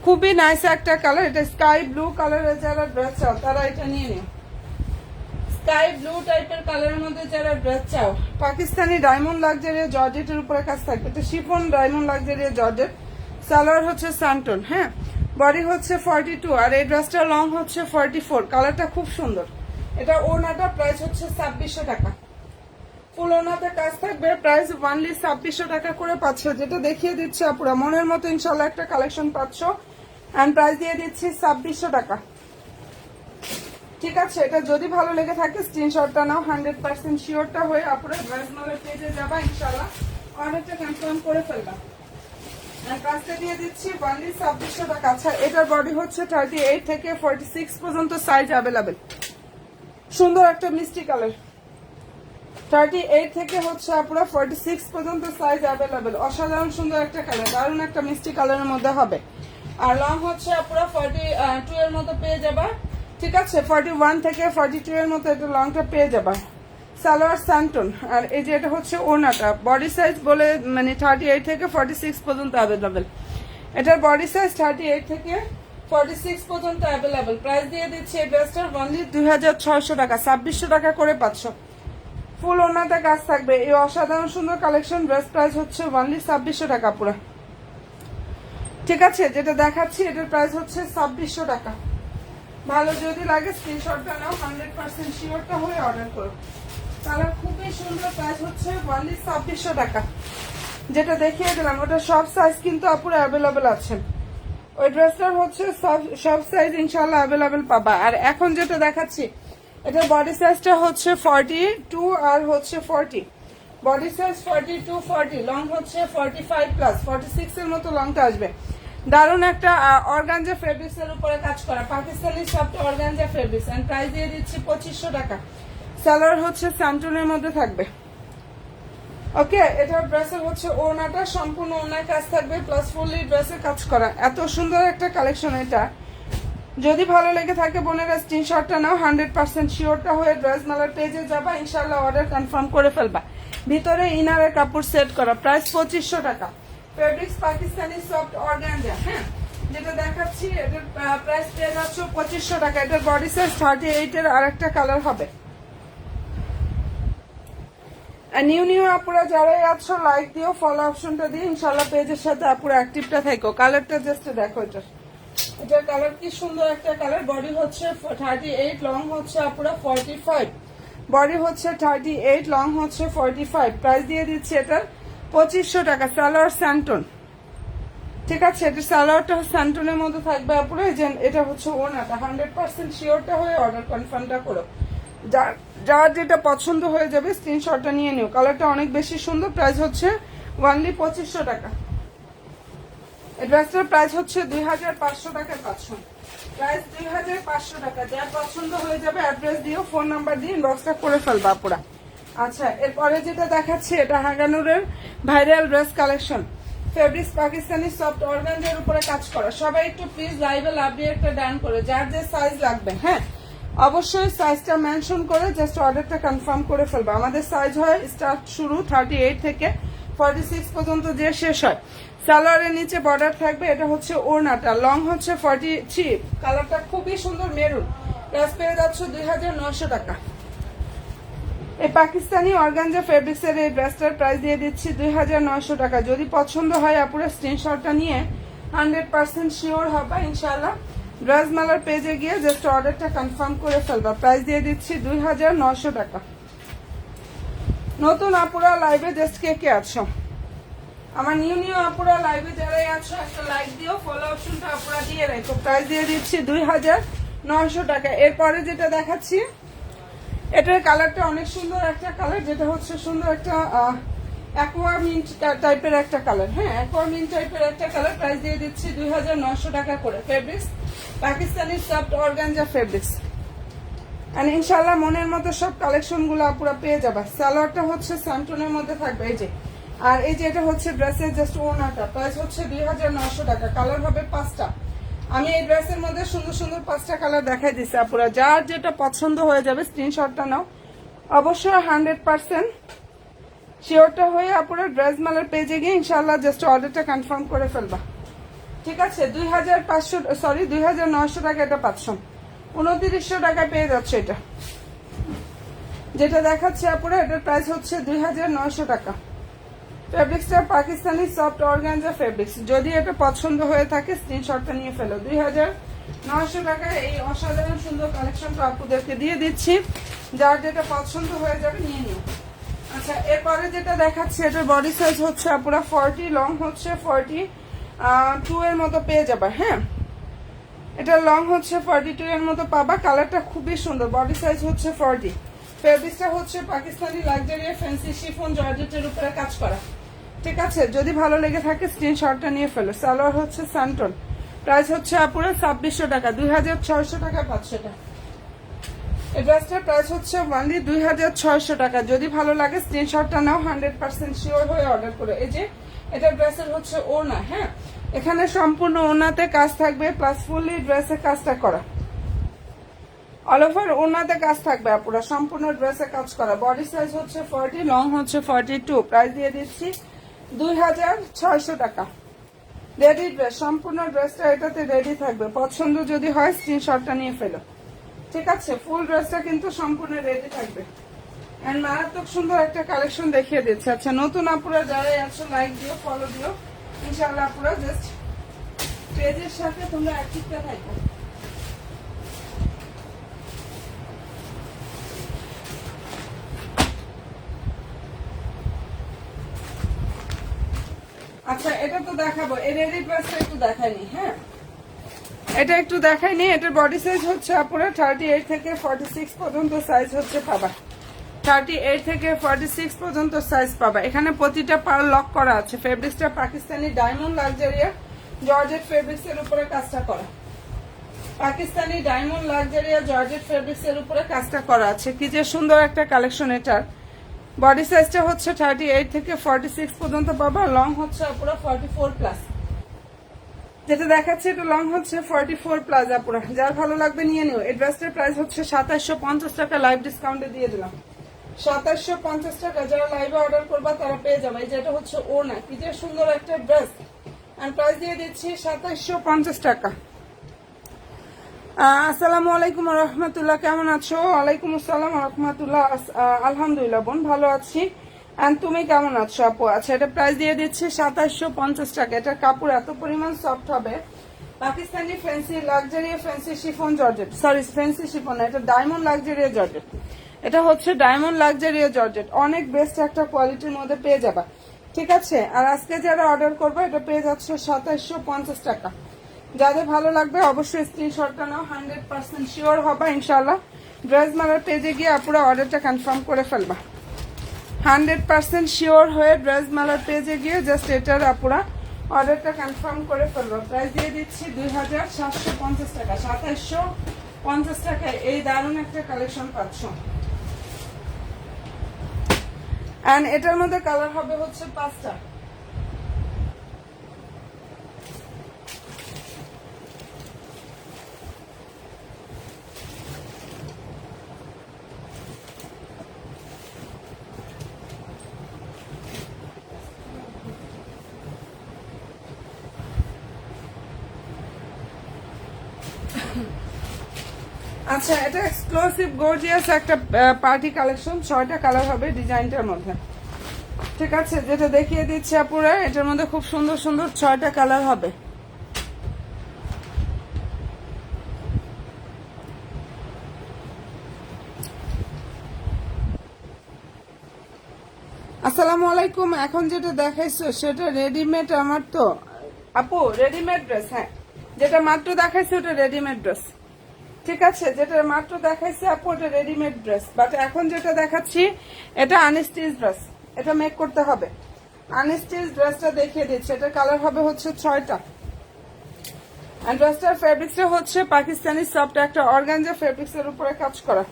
খুবই নাইস একটা কালার। এটা স্কাই ব্লু কালারের যারা ড্রেস চাও তারা এটা নিয়ে নিও। স্কাই ব্লু টাইপের কালারের মধ্যে যারা ড্রেস চাও, পাকিস্তানি ডায়মন্ড লাক্সারিয়া জর্জেটের উপরে কাজ থাকবে। এটা শিফন ডায়মন্ড লাক্সারিয়া জর্জেট, সালোয়ার হচ্ছে স্যান্টন। হ্যাঁ, বডি হচ্ছে 42 আর এই ড্রেসটা লং হচ্ছে 44। কালারটা খুব সুন্দর। এটা ওড়নাটা প্রাইস হচ্ছে 2600 টাকা, ফুল ওড়নাতে কাজ থাকবে। প্রাইস ওয়ানলি 2600 টাকা করে 500। যেটা দেখিয়ে দিচ্ছে আপুরা মনের মতো ইনশাল্লাহ একটা কালেকশন 500 এন্ড প্রাইস দিয়ে দিচ্ছি 2600 টাকা, ঠিক আছে। এটা যদি ভালো লেগে থাকে স্ক্রিনশটটা নাও, 100% শিওরটা হয়ে আপুরা ড্রেস মালের পেজে যাবা, ইনশাল্লাহ অর্ডারটা কনফার্ম করে ফেলবা। আর প্রাইসটা দিয়ে দিচ্ছি ওয়ানলি 2600 টাকা। আচ্ছা, এটার বডি হচ্ছে 38 থেকে 46 পর্যন্ত সাইজ অ্যাভেলেবেল। সুন্দর একটা মিষ্টি কালার, 38 থেকে হচ্ছে আপনারা 46 পর্যন্ত সাইজ অ্যাভেলেবেল। অসাধারণ সুন্দর একটা কালার, দারুণ একটা মিষ্টি কালারের মধ্যে হবে। আর লং হচ্ছে আপনারা 42 এর মতো পেয়ে যাবা, ঠিক আছে। 41 থেকে 42 এর মতো এটা লংটা পেয়ে যাবা। সালোয়ার স্যান্টন। আর এই যে এটা হচ্ছে ওড়নাটা, বডি সাইজ বলে মানে 38 থেকে 46 পর্যন্ত অ্যাভেলেবেল। এটার বডি সাইজ 38 থেকে 46 পর্যন্ত অ্যাভেলেবেল। প্রাইস দিয়ে দিচ্ছি এই ড্রেসটার অনলি 2600 টাকা, 2600 টাকা করে 500। ফুল ওড়নাতে কাজ থাকবে। এই অসাধারণ সুন্দর কালেকশন ড্রেস প্রাইস হচ্ছে অনলি 2600 টাকা পুরো, ঠিক আছে। যেটা দেখাচ্ছি এটার প্রাইস হচ্ছে 2600 টাকা। ভালো যদি লাগে স্ক্রিনশটটা নাও, 100% শিওরটা হয়ে অর্ডার করো। কালার খুবই সুন্দর। প্রাইস হচ্ছে অনলি 2600 টাকা। যেটা দেখিয়ে দিলাম ওটা সব সাইজ কিন্তু আপুরা অ্যাভেলেবেল আছে। ওই ড্রেসটার হচ্ছে সব সাইজ ইনশাল্লাহ অ্যাভেলেবেল পাবা। আর এখন যেটা দেখাচ্ছি এটা বডি সাইজটা হচ্ছে 42 আর হচ্ছে 40। বডি সাইজ 42 40, লং হচ্ছে 45 প্লাস 46 এর মতো লংটা আসবে। দারুণ একটা অর্গানজা ফেব্রিক্স এর উপরে কাজ করা Pakistani soft organza fabrics and price দিয়ে দিচ্ছি 2500 টাকা। সালোয়ার হচ্ছে স্যান্টনের মধ্যে থাকবে, ওকে। এটা ড্রেসের হচ্ছে ওড়নাটা সম্পূর্ণ ওড়নায় কাজ থাকবে প্লাস ফুললি ড্রেসে কাজ করা। এত সুন্দর একটা কালেকশন এটা। যদি ভালো লেগে থাকে বোনেরা স্ক্রিনশটটা নাও, 100% শিওরটা হয়ে ড্রেস মেলার পেজে যাবা, ইনশাল্লাহ অর্ডার কনফার্ম করে ফেলবা। ভিতরে ইনারের কাপড় সেট করা, প্রাইস 2500 টাকা। Fabrics Pakistani soft organza. হ্যাঁ, যেটা দেখাচ্ছি এটার প্রাইস পেয়ে যাচ্ছে 2500 টাকা। এটার বডি সাইজ 38 এর আরেকটা কালার হবে। আর নিউ নিউ আপুরা যারাই আছো লাইক দিও, ফলো অপশনটা দিয়ে ইনশাল্লাহ পেজের সাথে আপুরা অ্যাক্টিভটা থাকো। কালারটা জাস্ট দেখো, এটার কালার কি সুন্দর একটা কালার। বডি হচ্ছে 38, লং হচ্ছে আপুরা 45। বডি হচ্ছে 38, লং হচ্ছে 45। প্রাইস দিয়ে দিচ্ছি এটার 2500 টাকা। সালোয়ার স্যান্টন, ঠিক আছে। এটা সালোয়ারটা স্যান্টনের মধ্যে থাকবে আপুরা। এটা হচ্ছে ওনাটা 100% শিওরটা হয়ে অর্ডার কনফার্মটা করো। যার যেটা পছন্দ হয়ে যাবে স্ক্রিনশটটা নিয়ে নিও। কালারটা অনেক বেশি সুন্দর। প্রাইস হচ্ছে ওনলি 2500 টাকা। এই ড্রেসটার প্রাইস হচ্ছে 2500 টাকায় পাচ্ছ। প্রাইস 2500 টাকা। যার পছন্দ হয়ে যাবে অ্যাড্রেস দিও, ফোন নাম্বার দিয়ে ইনবক্সটা করে ফেলবা আপুরা। আচ্ছা, এরপরে যেটা দেখাচ্ছি এটা হাগানুরের viral dress collection. Fabrics Pakistani soft অর্গানজার উপরে কাজ করা। সবাই একটু প্লিজ লাইভে লাভ দিয়ে একটা ডান করে, যার যে সাইজ লাগবে হ্যাঁ অবশ্যই সাইজটা মেনশন করে জাস্ট অর্ডারটা কনফার্ম করে ফেলবো। আমাদের সাইজ হয় স্টার্ট শুরু 38 থেকে 46 পর্যন্ত যে শেষ হয়। সালোয়ারের নিচে বর্ডার থাকবে। এটা হচ্ছে ওড়নাটা, লং হচ্ছে 43। কালারটা খুবই সুন্দর মেরুন। প্রাইস পেয়ে যাচ্ছে 2900 টাকা। এই পাকিস্তানি অর্গানজা ফেব্রিক্সের এই ড্রেসটার প্রাইস দিয়ে দিচ্ছি 2900 টাকা। যদি পছন্দ হয় আপুরা স্ক্রিনশটটা নিয়ে 100% শিওর হবে ইনশাআল্লাহ। ড্রেস মেলার পেজে গিয়ে জাস্ট অর্ডারটা কনফার্ম করে ফেলবা। প্রাইস দিয়ে দিচ্ছি 2900 টাকা। নতুন আপুরা লাইভে জাস্ট কে কে আছো? আমার নিউ নিউ আপুরা লাইভে যারাই আছো একটা লাইক দিও, ফলো অপশনটা আপুরা দিয়ে রাখো। প্রাইস দিয়ে দিচ্ছি 2900 টাকা। এরপরে যেটা দেখাচ্ছি এটার কালারটা অনেক সুন্দর একটা কালার, যেটা হচ্ছে সুন্দর একটা অ্যাকোয়া মিন্ট টাইপের একটা কালার। হ্যাঁ, অ্যাকোয়া মিন্ট টাইপের একটা কালার। প্রাইস দিয়ে দিচ্ছি 2900 টাকা করে। Fabrics Pakistani soft organza fabrics. আর ইনশাল্লাহ মনের মতো সব কালেকশনগুলো আপুরা পেয়ে যাবে। সালোয়ারটা হচ্ছে স্যান্টনের মধ্যে থাকবে এই যে। আর এই যে এটা হচ্ছে ড্রেসের জাস্ট ওনাটা। প্রাইস হচ্ছে 2900 টাকা। কালার হবে 5টা। আমি এই ড্রেসের মধ্যে সুন্দর সুন্দর 5টা কালার দেখাই দিচ্ছি আপুরা। যার যেটা পছন্দ হয়ে যাবে স্ক্রিনশটটা নাও। অবশ্যই 100% শিওরটা হয়ে আপুরা ড্রেস মালের পেজে গিয়ে ইনশাল্লাহ জাস্ট অর্ডারটা কনফার্ম করে ফেলবা। ঠিক আছে, 2900 টাকা এটা পাচ্ছ। 2900 টাকা পেয়ে যাচ্ছে এটা। যেটা দেখাচ্ছে আপুরা এটার প্রাইস হচ্ছে 2900 টাকা। ফেব্রিক্সটা পাকিস্তানি সফট অর্গানজা ফেব্রিক্স। যদি এটা পছন্দ হয়ে থাকে স্ক্রিনশটটা নিয়ে ফেলো। 2900 টাকায় এই অসাধারণ সুন্দর কালেকশনটা আপুদেরকে দিয়ে দিচ্ছি। যার যেটা পছন্দ হয়ে যাবে নিয়ে নিও। আচ্ছা, এরপরে যেটা দেখাচ্ছি এটার বডি সাইজ হচ্ছে আপুরা 40, লং হচ্ছে 42 এর মতো পেয়ে যাবে। হ্যাঁ, এটা লং হচ্ছে 42 এর মতো পাবা। কালারটা খুবই সুন্দর। বডি সাইজ হচ্ছে 40। ফেব্রিক্সটা হচ্ছে পাকিস্তানি লাক্সারি ফ্যান্সি শিফন জর্জেটের উপরে কাজ করা। ঠিক আছে, যদি ভালো লেগে থাকে স্ক্রিনশটটা নিয়ে ফেলো। সালোয়ার হচ্ছে স্যান্টন। প্রাইস হচ্ছে আপুরা 2600 টাকা। 2600 টাকা পাচ্ছে এটা। এই ড্রেসটার প্রাইস হচ্ছে ওনলি 2600 টাকা। যদি ভালো লাগে স্ক্রিনশটটা নাও, 100% শিওর হয়ে অর্ডার করো। এই যে এটা ড্রেসের হচ্ছে ওড়না। হ্যাঁ, এখানে সম্পূর্ণ ওড়নাতে কাজ থাকবে, প্লাস ফুললি ড্রেসে কাজটা করা। অল ওভার ওড়নাতে কাজ থাকবে আপুরা, সম্পূর্ণ ড্রেসে কাজ করা। বডি সাইজ হচ্ছে 40, লং হচ্ছে 42। প্রাইস দিয়ে দিচ্ছি 2600 টাকা। রেডি ড্রেস, সম্পূর্ণ ড্রেসটা এটাতে রেডি থাকবে। পছন্দ যদি হয় স্ক্রিনশটটা নিয়ে ফেলো। ঠিক আছে, ফুল ড্রেসটা কিন্তু সম্পূর্ণ রেডি থাকবে। এন্ড মারাত্মক সুন্দর একটা কালেকশন দেখিয়ে দিচ্ছে। আচ্ছা, নতুন আপুরা যারাই আছো লাইক দিও, ফলো দিও ইনশাআল্লাহ। আপুরা জাস্ট পেজের সাথে তোমরা অ্যাক্টিভটা থাকো। আচ্ছা, এটা তো দেখাবো। এই রেডি ড্রেসটা একটু দেখাইনি। হ্যাঁ, এটা একটু দেখাইনি। এটার বডি সাইজ হচ্ছে আপুরা 38 থেকে 46 পর্যন্ত সাইজ হচ্ছে পাবা। 38 থেকে 46 পর্যন্ত সাইজ পাবা। এখানে প্রতিটা পার লক করা আছে। ফেব্রিক্সটা পাকিস্তানি ডায়মন্ড লাক্সারিয়া জর্জেট ফেব্রিক্সের উপরে কাজটা করা। পাকিস্তানি ডায়মন্ড লাক্সারিয়া জর্জেট ফেব্রিক্সের উপরে কাজটা করা আছে। কি যে সুন্দর একটা কালেকশন এটার। বডি সাইজটা হচ্ছে 38 থেকে 46 পর্যন্ত পাবা। লং হচ্ছে পুরো 44 প্লাস। যেটা দেখাচ্ছে এটা লং হচ্ছে 44 প্লাস আপুরা। যার ভালো লাগবে নিয়ে নিও। এই ড্রেসটার প্রাইস হচ্ছে 2750 টাকা। লাইভ ডিসকাউন্টে দিয়ে দিলাম 2750 টাকা। যারা লাইভে অর্ডার করবা তারা পেয়ে যাবে। এই যেটা হচ্ছে ওড়না, কি যে সুন্দর একটা ড্রেস। আর প্রাইস দিয়ে দিচ্ছি 2750 টাকা। আসসালামু আলাইকুম রহমতুল্লাহ, কেমন আছো? ওয়ালাইকুম আসসালাম রহমতুল্লাহ। আলহামদুলিল্লাহ বোন, ভালো আছি। এন্ড তুমি কেমন আছো আপু? আচ্ছা, এটা প্রাইস দিয়ে দিচ্ছি 2750 টাকা। এটা কাপড় এত পরিমাণ সফট হবে, Pakistani fancy luxury fancy chiffon georgette, sorry fancy chiffon, এটা ডায়মন্ড লাক্সারি জর্জেট। এটা হচ্ছে ডায়মন্ড লাক্সারি জর্জেট, অনেক বেস্ট একটা কোয়ালিটির মধ্যে পেয়ে যাবা। ঠিক আছে, আর আজকে যারা অর্ডার করবে এটা পেয়ে যাচ্ছে 2750 টাকা। যাদের ভালো লাগবে অবশ্যই স্ক্রিনশটটা নাও, 100% শিওর হবে ইনশাল্লাহ। ড্রেস মালার পেজে গিয়ে আপুরা অর্ডারটা কনফার্ম করে ফেলবা, 100% শিওর হয়ে ড্রেস মালার পেজে গিয়ে জাস্ট এটার আপুরা অর্ডারটা কনফার্ম করে ফেলবো। প্রাইস দিয়ে দিচ্ছি 2750 টাকা, 2750 টাকায় এই দারুণ একটা কালেকশন পাচ্ছ। এন্ড এটার মধ্যে কালার হবে হচ্ছে 5টা। আচ্ছা, এটা এক্সক্লুসিভ গর্জিয়াস একটা পার্টি কালেকশন, 6টা কালার হবে ডিজাইনটার মধ্যে। ঠিক আছে, যেটা দেখিয়ে দিচ্ছি আপুরা, এটার মধ্যে খুব সুন্দর সুন্দর 6টা কালার হবে। আসসালামু আলাইকুম। এখন যেটা দেখাইছো সেটা রেডিমেড আমার তো আপু, রেডিমেড ড্রেস। হ্যাঁ, যেটা মাত্র দেখাইছো ওটা রেডিমেড ড্রেস। ঠিক আছে, যেটা মাত্র দেখাইছে আপু ওটা রেডিমেড ড্রেস, বাট এখন যেটা দেখাচ্ছি এটা আনস্টিচ ড্রেস, এটা মেক করতে হবে। আনস্টিচ ড্রেসটা দেখিয়ে দিচ্ছি, এটা কালার হবে হচ্ছে 6টা। এন্ড ড্রেসটার ফেব্রিক্সটা হচ্ছে পাকিস্তানি সফট একটা অর্গানজা ফেব্রিক্সের উপরে কাজ করা।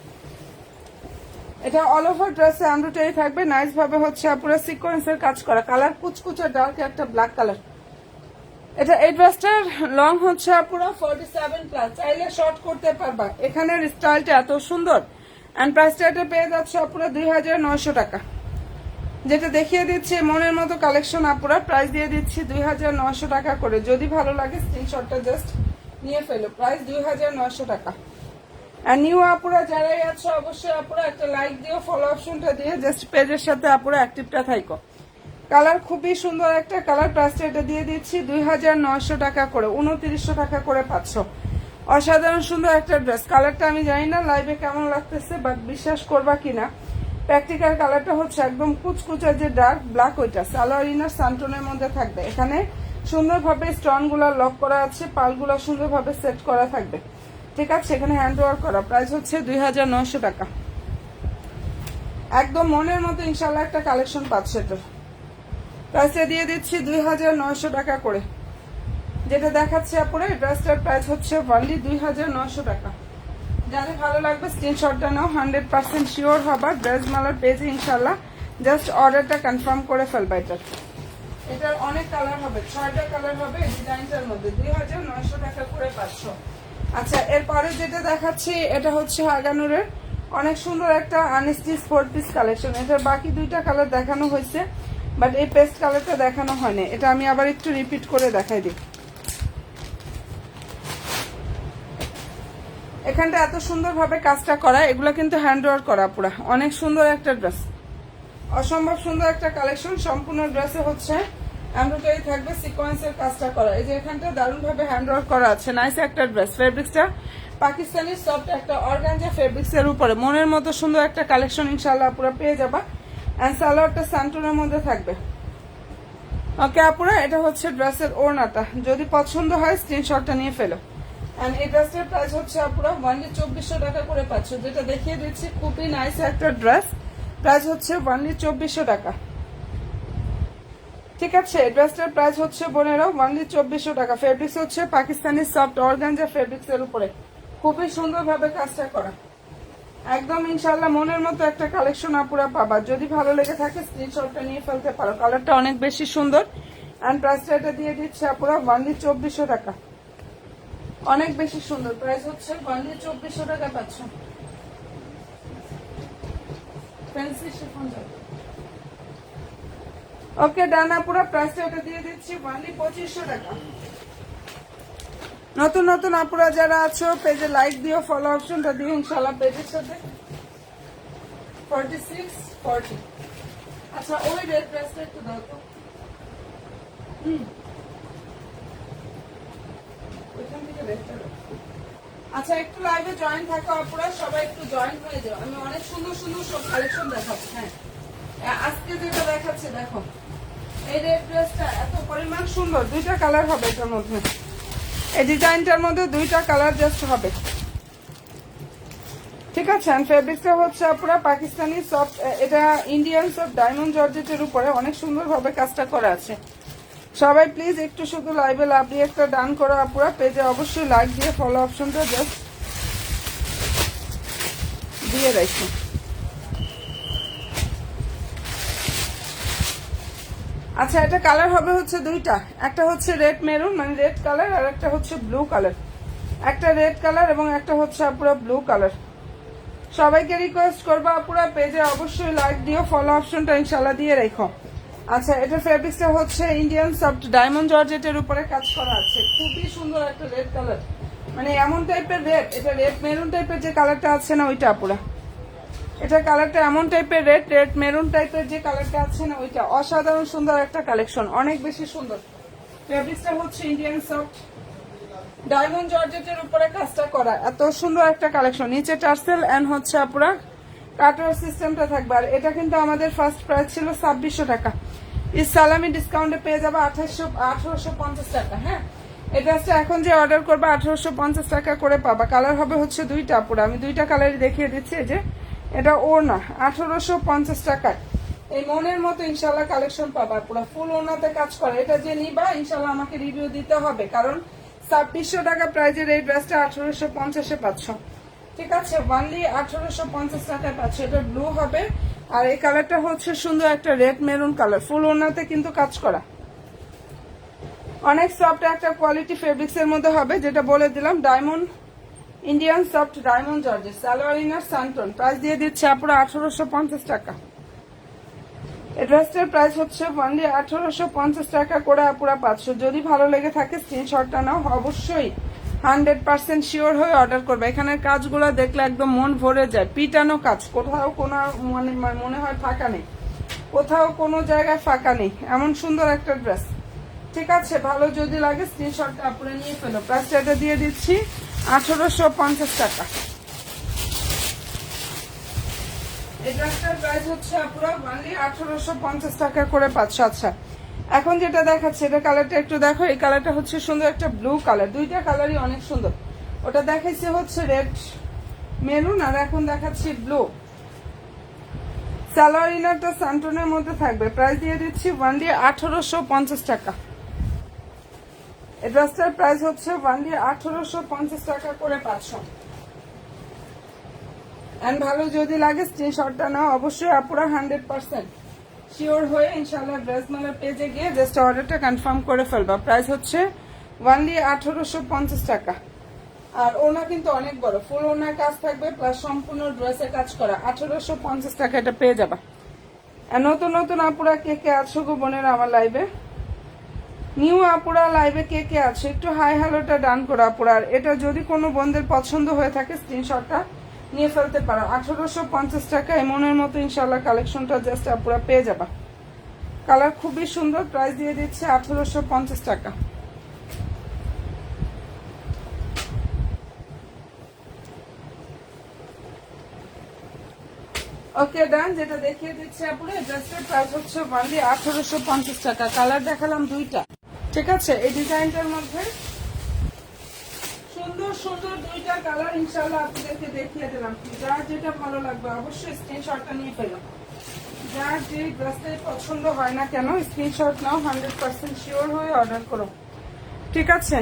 এটা অল ওভার ড্রেসে এমব্রয়ডারি থাকবে, নাইস ভাবে হচ্ছে পুরো সিকোয়েন্সের কাজ করা। কালার কুচকুচে ডার্ক একটা ব্ল্যাক কালার। এটা এই ড্রেসটার লং হচ্ছে পুরো 47+, চাইলে শর্ট করতে পারবা। এখানের স্টাইলটা এত সুন্দর। এন্ড প্রাইসটা এটা পেয়ে যাচ্ছে পুরো 2900 টাকা। যেটা দেখিয়ে দিচ্ছি মনের মতো কালেকশন আপুরা, প্রাইস দিয়ে দিচ্ছি 2900 টাকা করে। যদি ভালো লাগে স্ক্রিনশটটা জাস্ট নিয়ে ফেলো, প্রাইস 2900 টাকা। আর নিউ আপুরা যারাই আছো অবশ্যই আপুরা একটা লাইক দিও, ফলো অপশনটা দিয়ে জাস্ট পেজের সাথে আপুরা অ্যাক্টিভটা থাকো। কালার খুবই সুন্দর একটা কালার, প্রাইসটা এটা দিয়ে দিচ্ছি 2900 টাকা করে, 2900 টাকা করে পাচ্ছ। অসাধারণ সুন্দর একটা ড্রেস। কালারটা আমি জানি না লাইভে কেমন লাগতেছে, বাট বিশ্বাস করবা কিনা প্র্যাকটিক্যাল কালারটা হচ্ছে একদম কুচকুচা যে ডার্ক ব্ল্যাক, ওইটা সালোয়ার ইনার সান্টনের মধ্যে থাকবে। এখানে সুন্দরভাবে স্টোনগুলো লক করা আছে, পালগুলো সুন্দরভাবে সেট করা থাকবে। ঠিক আছে, এখানে হ্যান্ড ওয়ার্ক করা। প্রাইস হচ্ছে 2900 টাকা। একদম মনের মতো ইনশাল্লাহ একটা কালেকশন পাচ্ছে। এটার প্রাইসটা দিয়ে দিচ্ছি 2900 টাকা করে। যেটা দেখাচ্ছে আপনারা ড্রেসটার প্রাইস হচ্ছে অনলি 2900 টাকা। যাদের ভালো লাগবে স্ক্রিনশটটা নাও, 100% শিওর হবা ড্রেস মালার পেজে ইনশাল্লাহ। জাস্ট অর্ডারটা কনফার্ম করে ফেলবা। এটার অনেক কালার হবে, 6টা কালার হবে ডিজাইনটার মধ্যে, 2900 টাকা করে পাচ্ছ। আচ্ছা, এরপরে যেটা দেখাচ্ছি এটা হচ্ছে আগানুরের অনেক সুন্দর একটা আনস্টিচ 4 পিস কালেকশন। এটার বাকি 2টা কালার দেখানো হয়েছে, বাট এই পেস্ট কালারটা দেখানো হয়নি। এটা আমি আবার একটু রিপিট করে দেখাই দিই। এখানটা এত সুন্দরভাবে কাজটা করা, এগুলো কিন্তু হ্যান্ড ওয়ার্ক করা পুরা। অনেক সুন্দর একটা ড্রেস, অসম্ভব সুন্দর একটা কালেকশন। সম্পূর্ণ ড্রেসে হচ্ছে এমব্রয়ডারি থাকবে, সিকোয়েন্সের কাজটা করা। এই যে এখানটা দারুণভাবে হ্যান্ড ওয়ার্ক করা আছে। নাইস একটা ড্রেস। ফেব্রিক্সটা পাকিস্তানি সফট একটা অর্গানজা ফেব্রিক্সের উপরে মনের মতো সুন্দর একটা কালেকশন ইনশাআল্লাহ পুরো পেয়ে যাবা। এন্ড সালোয়ারটা সান্টুনের মধ্যে থাকবে। ওকে আপুরা, এটা হচ্ছে ড্রেসের ওড়নাটা। যদি পছন্দ হয় স্ক্রিনশটটা নিয়ে ফেলো। এন্ড এই ড্রেসটার প্রাইস হচ্ছে আপুরা অনলি 2400 টাকা করে পাচ্ছ। যেটা দেখিয়ে দিচ্ছি খুবই নাইস একটা ড্রেস, প্রাইস হচ্ছে অনলি 2400 টাকা। ঠিক আছে, ড্রেসটার প্রাইস হচ্ছে বোনেরাও অনলি 2400 টাকা। ফেব্রিক্স হচ্ছে পাকিস্তানি সফট অর্গানজা ফেব্রিক্সের উপরে খুবই সুন্দরভাবে কাজটা করা। একদম ইনশাল্লাহ মনের মতো একটা কালেকশন আপুরা পাবা। যদি ভালো লেগে থাকে স্ক্রিনশটটা নিয়ে ফেলতে পারো। কালারটা অনেক বেশি সুন্দর। এন্ড প্রাইসটা এটা দিয়ে দিচ্ছে আপুরা অনলি 2400 টাকা। অনেক বেশি সুন্দর, প্রাইস হচ্ছে অনলি 2400 টাকা পাচ্ছ। Fancy chiffon. ওকে ডান আপুরা, প্রাইসটা এটা দিয়ে দিচ্ছি অনলি 2500 টাকা। নতুন নতুন আপুরা যারা আছো পেজে লাইক দিও, ফলো অপশনটা দিও ইনশাআল্লাহ পেজের সাথে। 46 40 আচ্ছা ওই রেড ড্রেসটা একটু দাও তো। ওইখান থেকে রেডটা দাও। আচ্ছা একটু লাইভে জয়েন থাকো আপুরা, সবাই একটু জয়েন হয়ে যাও। আমি অনেক সুন্দর সুন্দর সব কালেকশন দেখাচ্ছি। হ্যাঁ আজকে যেটা দেখাচ্ছে দেখো, এই রেড ড্রেসটা এত পরিমাণ সুন্দর, দুইটা কালার হবে এটার মধ্যে। এই ডিজাইনটার মধ্যে দুইটা কালার জাস্ট হবে, ঠিক আছে। এন্ড ফেব্রিক্সটা হচ্ছে পুরো পাকিস্তানি সফট, এটা ইন্ডিয়ান সফট ডায়মন্ড জর্জেটের উপরে অনেক সুন্দরভাবে কাজটা করা আছে। সবাই প্লিজ একটু শুধু লাইভে লাভ দিয়ে একটা ডান করো আপুরা। পেজে অবশ্যই লাইক দিয়ে ফলো অপশনটা জাস্ট দিয়ে রাখো। আচ্ছা এটা কালার হবে হচ্ছে দুইটা, একটা হচ্ছে রেড মেরুন মানে রেড কালার, আর একটা হচ্ছে ব্লু কালার। একটা রেড কালার এবং একটা হচ্ছে পুরো ব্লু কালার। সবাইকে রিকোয়েস্ট করবো পুরো পেজে অবশ্যই লাইক দিও, ফলো অপশনটা ইনশাল্লাহ দিয়ে রেখো। আচ্ছা এটা ফেব্রিক্সটা হচ্ছে ইন্ডিয়ান সফট ডায়মন্ড জর্জেটের উপরে কাজ করা আছে, খুবই সুন্দর একটা রেড কালার, মানে এমন টাইপের রেড, এটা রেড মেরুন টাইপের যে কালারটা আছে না ওইটা পুরা, এটা কালারটা এমন টাইপের রেড রেড মেরুন টাইপের যে কালারটা আছে না ওইটা, অসাধারণ সুন্দর একটা কালেকশন, অনেক বেশি সুন্দর। ফেব্রিক্সটা হচ্ছে ইন্ডিয়ান সফট ডায়মন্ড জর্জেটের উপরে কাজটা করা, এত সুন্দর একটা কালেকশন। নিচে টার্সেল এন্ড হচ্ছে পুরা কাটার সিস্টেমটা থাকবে। আর এটা কিন্তু আমাদের ফার্স্ট প্রাইস ছিল 2600 টাকা, এই সালামি ডিসকাউন্টে পেয়ে যাবে 1850 টাকা। হ্যাঁ এই ড্রেসটা এখন যে অর্ডার করবে 1850 টাকা করে পাবা। কালার হবে হচ্ছে দুইটা পুরো, আমি দুইটা কালারই দেখিয়ে দিচ্ছি। যে এটা ওড়না 1850 টাকায় এই মনের মতো ইনশাল্লাহ কালেকশন পাবা, পুরো ফুল ওড়নাতে কাজ করে। এটা যে নিবা ইনশাল্লাহ আমাকে রিভিউ দিতে হবে, কারণ 2600 টাকা প্রাইজের এই ড্রেসটা 1850-এ পাচ্ছ, ঠিক আছে। ওয়ানলি 1850 টাকায় পাচ্ছ। এটা ব্লু হবে আর এই কালারটা হচ্ছে সুন্দর একটা রেড মেরুন কালার, ফুল ওড়নাতে কিন্তু কাজ করা, অনেক সফট একটা কোয়ালিটি ফেব্রিক্স এর মধ্যে হবে, যেটা বলে দিলাম diamond Indian soft diamond georgette. Salwar inner সানটন, প্রাইস দিয়ে দিচ্ছে পুরো 1850 টাকা। এই ড্রেসটার প্রাইস হচ্ছে অনলি 1850 টাকা করে পুরো 500। যদি ভালো লেগে থাকে স্ক্রিনশটটা নাও, অবশ্যই 100% শিওর হয়ে অর্ডার করবে। এখানের কাজগুলো দেখলে একদম মন ভরে যায়, পিটানো কাজ, কোথাও কোনো মনে হয় ফাঁকা নেই, কোথাও কোনো জায়গায় ফাঁকা নেই, এমন সুন্দর একটা ড্রেস, ঠিক আছে। ভালো যদি লাগে স্ক্রিনশটটা আপনি নিয়ে ফেলো। প্রাইসটা এটা দিয়ে দিচ্ছি 1850 টাকা। এই ড্রেসটার প্রাইস হচ্ছে পুরো অনলি 1850 টাকা করে 500। আচ্ছা এখন যেটা দেখাচ্ছে এটা কালারটা একটু দেখো, এই কালারটা হচ্ছে সুন্দর একটা ব্লু কালার, দুইটা কালারই অনেক সুন্দর। ওটা দেখাইছে হচ্ছে রেড মেরুন আর এখন দেখাচ্ছি ব্লু। সালোয়ার ইনারটা সান্টনের মধ্যে থাকবে। প্রাইস দিয়ে দিচ্ছি অনলি 1850 টাকা। এই ড্রেসটার প্রাইস হচ্ছে অনলি 1850 টাকা করে 500। এন্ড ভালো যদি লাগে স্ক্রিনশটটা নাও, অবশ্যই আপুরা 100% শিওর হয়ে ইনশাআল্লাহ ড্রেস মেলার পেজে গিয়ে জাস্ট অর্ডারটা কনফার্ম করে ফেলবা। প্রাইস হচ্ছে অনলি 1850 টাকা। আর ওনা কিন্তু অনেক বড়, ফুল ওনার কাজ থাকবে প্লাস সম্পূর্ণ ড্রেসে কাজ করা, 1850 টাকা এটা পেয়ে যাবা। আর নতুন নতুন আপুরা কে কে আছো গো বোনেরা আমার লাইভে, নিউ আপুরা লাইভে কে কে আছে একটু হাই হ্যালোটা ডান করো আপুরা। আর এটা যদি কোনো বন্ধের পছন্দ হয়ে থাকে স্ক্রিনশটটা নিয়ে ফেলতে পারো। 1850 টাকা এমনের মতো ইনশাল্লাহ কালেকশনটা জাস্ট আপুরা পেয়ে যাবা। কালার খুবই সুন্দর, প্রাইস দিয়ে দিচ্ছে 1850 টাকা। ওকে ডান, যেটা দেখিয়ে দিচ্ছে আপুরা ড্রেসের প্রাইস হচ্ছে অনলি 1850 টাকা। কালার দেখালাম দুইটা, ঠিক আছে। এই ডিজাইনটার মধ্যে সুন্দর সুন্দর দুইটা কালার ইনশাআল্লাহ আপনাদেরকে দেখিয়ে দিলাম। যার যেটা ভালো লাগবে অবশ্যই স্ক্রিনশটটা নিয়ে ফেলো। যার যে ড্রেসটাই পছন্দ হয় না কেন স্ক্রিনশট নাও, 100% শিওর হয়ে অর্ডার করো, ঠিক আছে।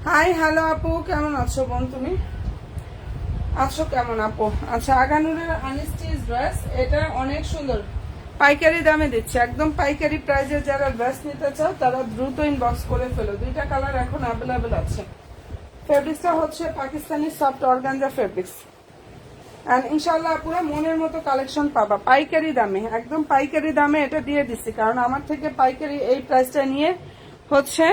হাই হ্যালো আপু, কেমন আছো বোন, তুমি আছো কেমন আপু? আচ্ছা আগানুরের আনস্টিচ ড্রেস, এটা অনেক সুন্দর, পাইকারি দামে দিচ্ছে, একদম পাইকারি প্রাইসে। যারা ড্রেস নিতে চাও তারা দ্রুত ইনবক্স করে ফেলো। দুইটা কালার এখন অ্যাভেলেবেল আছে। ফেব্রিক্সটা হচ্ছে Pakistani soft organza fabrics. And ইনশাআল্লাহ পুরো মনের মতো কালেকশন পাবা পাইকারি দামে, একদম পাইকারি দামে এটা দিয়ে দিচ্ছি, কারণ আমার থেকে পাইকারি এই প্রাইসটা নিয়ে হচ্ছে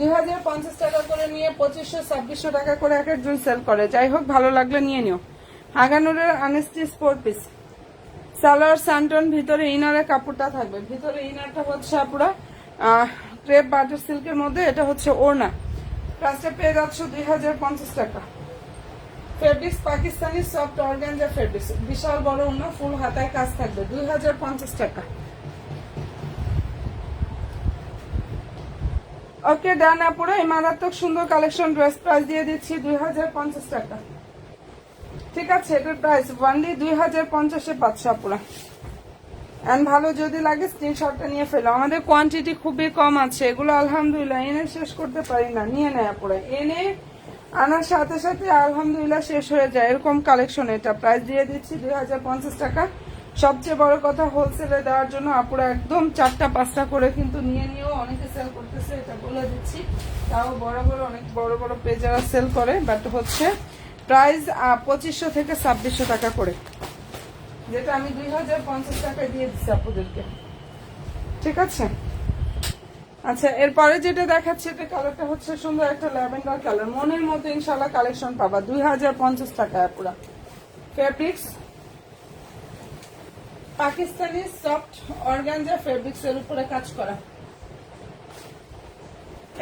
2050 টাকা করে নিয়ে 2500-2600 টাকা করে এক একজন সেল করে। যাই হোক ভালো লাগলে নিয়ে নিও। আগানুরের আনস্টিচ 4 পিস সালোয়ার স্যান্টন, ভিতরে ইনারের কাপড়টা থাকবে। ভিতরে ইনারটা হচ্ছে পুরো ক্রেপ বাটার সিল্কের মধ্যে, এটা হচ্ছে ওড়না। প্রাইসটা পেয়ে যাচ্ছ 2050 টাকা। Fabrics Pakistani soft organza fabrics, বিশাল বড় ওড়না, ফুল হাতায় কাজ থাকবে, 2050 টাকা। ওকে ডান আপুরা, এই মারাত্মক সুন্দর কালেকশন ড্রেস প্রাইস দিয়ে দিচ্ছি 2050 টাকা। ঠিক আছে, এটার প্রাইস ওয়ানলি 2050-এ পাচ্ছ আপুরা। এন্ড ভালো যদি লাগে স্ক্রিনশটটা নিয়ে ফেলো। আমাদের কোয়ান্টিটি খুবই কম আছে, এগুলো আলহামদুলিল্লাহ এনে শেষ করতে পারি না। নিয়ে নেয় আপুরা, এনে আনার সাথে সাথে আলহামদুলিল্লাহ শেষ হয়ে যায়, এরকম কালেকশন। এটা প্রাইস দিয়ে দিচ্ছি 2050 টাকা। সবচেয়ে বড় কথা, হোলসেলে দেওয়ার জন্য আপুরা একদম 4টা-5টা করে কিন্তু নিয়েও অনেকে সেল করতেছে, এটা বলে দিচ্ছি। তাও বড় বড় অনেক বড় বড় পেজারা সেল করে, বাট হচ্ছে প্রাইস 2500 থেকে 2600 টাকা করে, যেটা আমি 2050 টাকায় দিয়ে দিচ্ছি আপুদেরকে। ঠিক আছে, আচ্ছা এরপরে যেটা দেখাচ্ছি, এটা কালারটা হচ্ছে সুন্দর একটা ল্যাভেন্ডার কালার, মনের মতো ইনশাল্লাহ কালেকশন পাবা 2050 টাকায় পুরা। Fabrics Pakistani soft organza fabrics এর উপরে কাজ করা।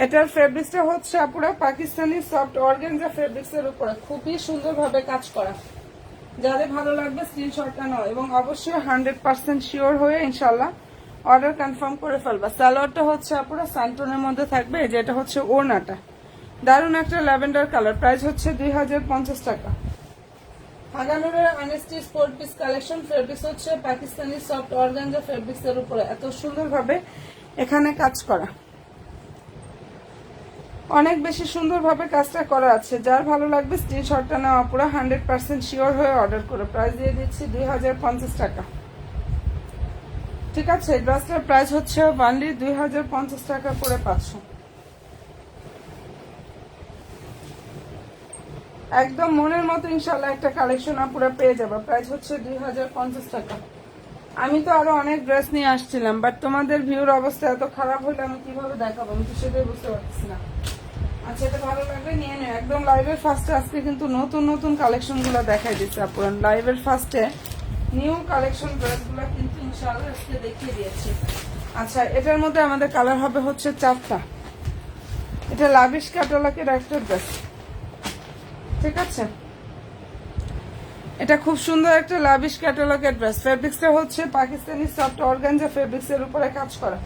এটার ফেব্রিক্সটা হচ্ছে পুরো পাকিস্তানি সফট অর্গানজা ফেব্রিক্স এর উপরে খুবই সুন্দরভাবে কাজ করা। যাদের ভালো লাগবে স্ক্রিনশটটা নাও, এবং অবশ্যই 100% শিওর হয়ে ইনশাল্লাহ অর্ডার কনফার্ম করে ফেলবা। সালোয়ারটা হচ্ছে পুরো স্যান্টনের মধ্যে থাকবে, যেটা হচ্ছে ওড়নাটা দারুণ একটা ল্যাভেন্ডার কালার। প্রাইস হচ্ছে 2050 টাকা। হাগানুরের আনেস্টি স্পোর্ট পিস কালেকশন, ফেব্রিক্স হচ্ছে পাকিস্তানি সফট অর্গানজা ফেব্রিক্স এর উপরে এত সুন্দরভাবে এখানে কাজ করা, অনেক বেশি সুন্দরভাবে কাজটা করা আছে। যার ভালো লাগবে স্ক্রিনশটটা নেওয়া পুরো 100% শিওর হয়ে অর্ডার করে। প্রাইস দিয়ে দিচ্ছি 2050 টাকা। ঠিক আছে, ড্রেসটার প্রাইস হচ্ছে ওয়ানলি 2050 টাকা করে পাচ্ছ। একদম মনের মতো ইনশাল্লাহ একটা কালেকশন পুরো পেয়ে যাবে। প্রাইস হচ্ছে 2050 টাকা। আমি তো আরো অনেক ড্রেস নিয়ে আসছিলাম, বাট তোমাদের ভিউর অবস্থা এত খারাপ হলে আমি কিভাবে দেখাবো, আমি তো সেটাই বুঝতে পারছি না। আচ্ছা, এটা ভালো লাগবে নিয়ে নিও। একদম লাইভের ফার্স্টে আজকে কিন্তু নতুন নতুন কালেকশন গুলো দেখাই দিচ্ছে আপুরা। লাইভের ফার্স্টে নিউ কালেকশন ড্রেসগুলো কিন্তু ইনশাআল্লাহ আজকে দেখিয়ে দিয়েছি। আচ্ছা, এটার মধ্যে আমাদের কালার হবে হচ্ছে 4টা। এটা লাভিশ ক্যাটালগের একটা ড্রেস। ঠিক আছে, এটা খুব সুন্দর একটা লাভিশ ক্যাটালগের ড্রেস। ফেব্রিক্সটা হচ্ছে পাকিস্তানি সফট অর্গানজা ফেব্রিক্স এর উপরে কাজ করা।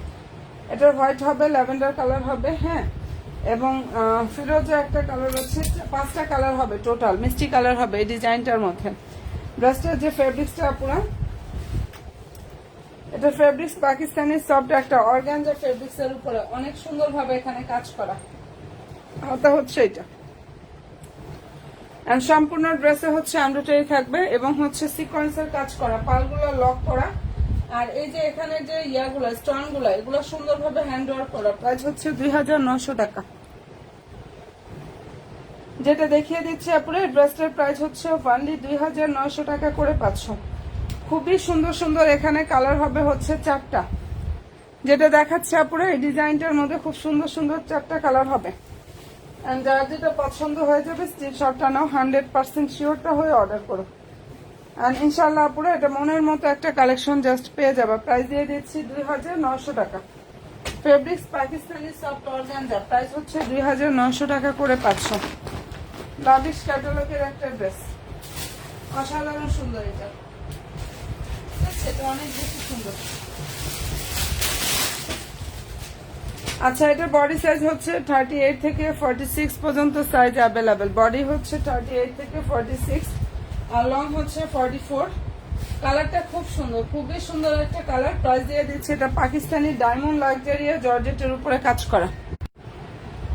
এটার হোয়াইট হবে, ল্যাভেন্ডার কালার হবে, হ্যাঁ, এবং ফিরোজা একটা কালার আছে, 5টা কালার হবে টোটাল, মিষ্টি কালার হবে এই ডিজাইনটার মধ্যে। ড্রেসটার যে ফেব্রিক্সটা পুরা, এটা ফেব্রিক্স পাকিস্তানি সফট একটা অর্গানজা ফেব্রিক্স এর উপরে অনেক সুন্দরভাবে এখানে কাজ করা। ওটা হচ্ছে এটা, এন্ড সম্পূর্ণ ড্রেসে হচ্ছে এমব্রয়ডারি থাকবে এবং হচ্ছে সিকোয়েন্সের কাজ করা, পালগুলো লক করা। আর এই যে এখানে যে ইয়াগুলো স্টোন গুলো, এগুলো সুন্দরভাবে হ্যান্ড ওয়ার্ক করা। প্রাইস হচ্ছে 2900 টাকা। যেটা দেখিয়ে দিচ্ছি আপনার ড্রেসটার প্রাইস হচ্ছে ওনলি 2900 টাকা করে পাচ্ছ। খুবই সুন্দর সুন্দর এখানে কালার হবে হচ্ছে 4টা। যেটা দেখাচ্ছে আপুরা এই ডিজাইনটার মধ্যে খুব সুন্দর সুন্দর 4টা কালার হবে। এন্ড যারা যেটা পছন্দ হয়ে যাবে স্ক্রিনশটটা নাও, 100% শিওরটা হয়ে অর্ডার করো। আর ইনশাল্লাহ আপুরা এটা মনের মতো একটা কালেকশন জাস্ট পেয়ে যাবে। প্রাইস দিয়ে দিচ্ছি 2900 টাকা। Fabrics Pakistani soft organza, price হচ্ছে 2900 টাকা করে পাচ্ছ। লাভিশ ক্যাটালগের একটা ড্রেস, অসাধারণ সুন্দর। এটা অনেক বেশি সুন্দর। আচ্ছা, এটা বডি সাইজ হচ্ছে 38 থেকে 46 পর্যন্ত সাইজ অ্যাভেলেবেল। বডি হচ্ছে 38 থেকে 46 আর লং হচ্ছে 44। কালারটা খুব সুন্দর, খুবই সুন্দর একটা কালার। প্রাইস দিয়ে দিচ্ছে এটা পাকিস্তানি ডায়মন্ড লাক্সারিয়া জর্জেটের উপরে কাজ করা।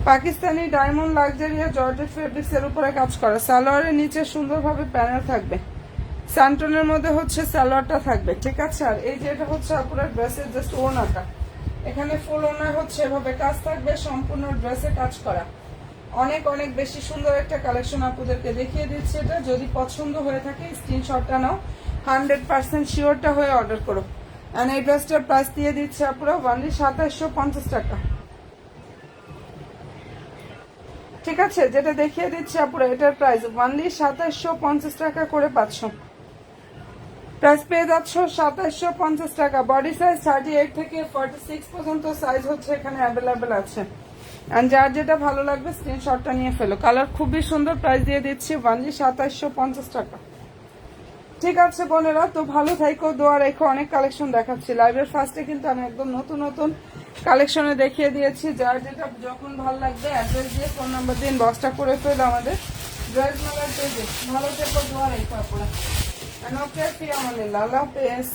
পাকিস্তানি ডায়মন্ড লাক্সারিয়া জর্জেট ফেব্রিক্স এর উপরে কাজ করা। সালোয়ারের নিচে সুন্দরভাবে প্যানেল থাকবে, স্যান্টনের মধ্যে হচ্ছে সালোয়ারটা থাকবে। ঠিক আছে, আর এই যে এটা হচ্ছে আপনার ড্রেসের জাস্ট ওড়নাটা, এখানে ফুল ওড়না হচ্ছে এভাবে কাজ থাকবে, সম্পূর্ণ ড্রেসে কাজ করা। অনেক অনেক বেশি সুন্দর একটা কালেকশন আপনাদেরকে দেখিয়ে দিচ্ছি। এটা যদি পছন্দ হয়ে থাকে স্ক্রিনশটটা নাও, 100% শিওরটা হয়ে অর্ডার করো। এন্ড এই ড্রেসটার প্রাইস দিয়ে দিচ্ছে আপনারা ওনলি 2750 টাকা। ঠিক আছে, যেটা দেখিয়ে দিচ্ছি আপুরা এটার প্রাইস ওনলি 2750 টাকা করে পাচ্ছ। প্রাইস পেয়ে যাচ্ছ 2750 টাকা। বডি সাইজ 38 থেকে 46 পর্যন্ত সাইজ হচ্ছে এখানে অ্যাভেলেবেল আছে। আর যার যেটা ভালো লাগবে স্ক্রিনশটটা নিয়ে ফেলো। কালার খুবই সুন্দর, প্রাইস দিয়ে দিচ্ছি ওয়ানলি 2750 টাকা। ঠিক আছে বোনেরা, তো ভালো থাইকো, দোয়া রেখো। অনেক কালেকশন দেখাচ্ছি লাইভের ফার্স্টে, কিন্তু আমি একদম নতুন নতুন কালেকশনে দেখিয়ে দিয়েছি। যার যেটা যখন ভালো লাগবে অ্যাড্রেস দিয়ে ফোন নাম্বার দিন, বক্সটা করে ফেলো আমাদের ড্রেস মেলার পেজে। ভালো থেকো, দোয়া রেখো আপনারা। ওকে, ফি আমানিল্লাহ, আল্লাহ হাফেজ।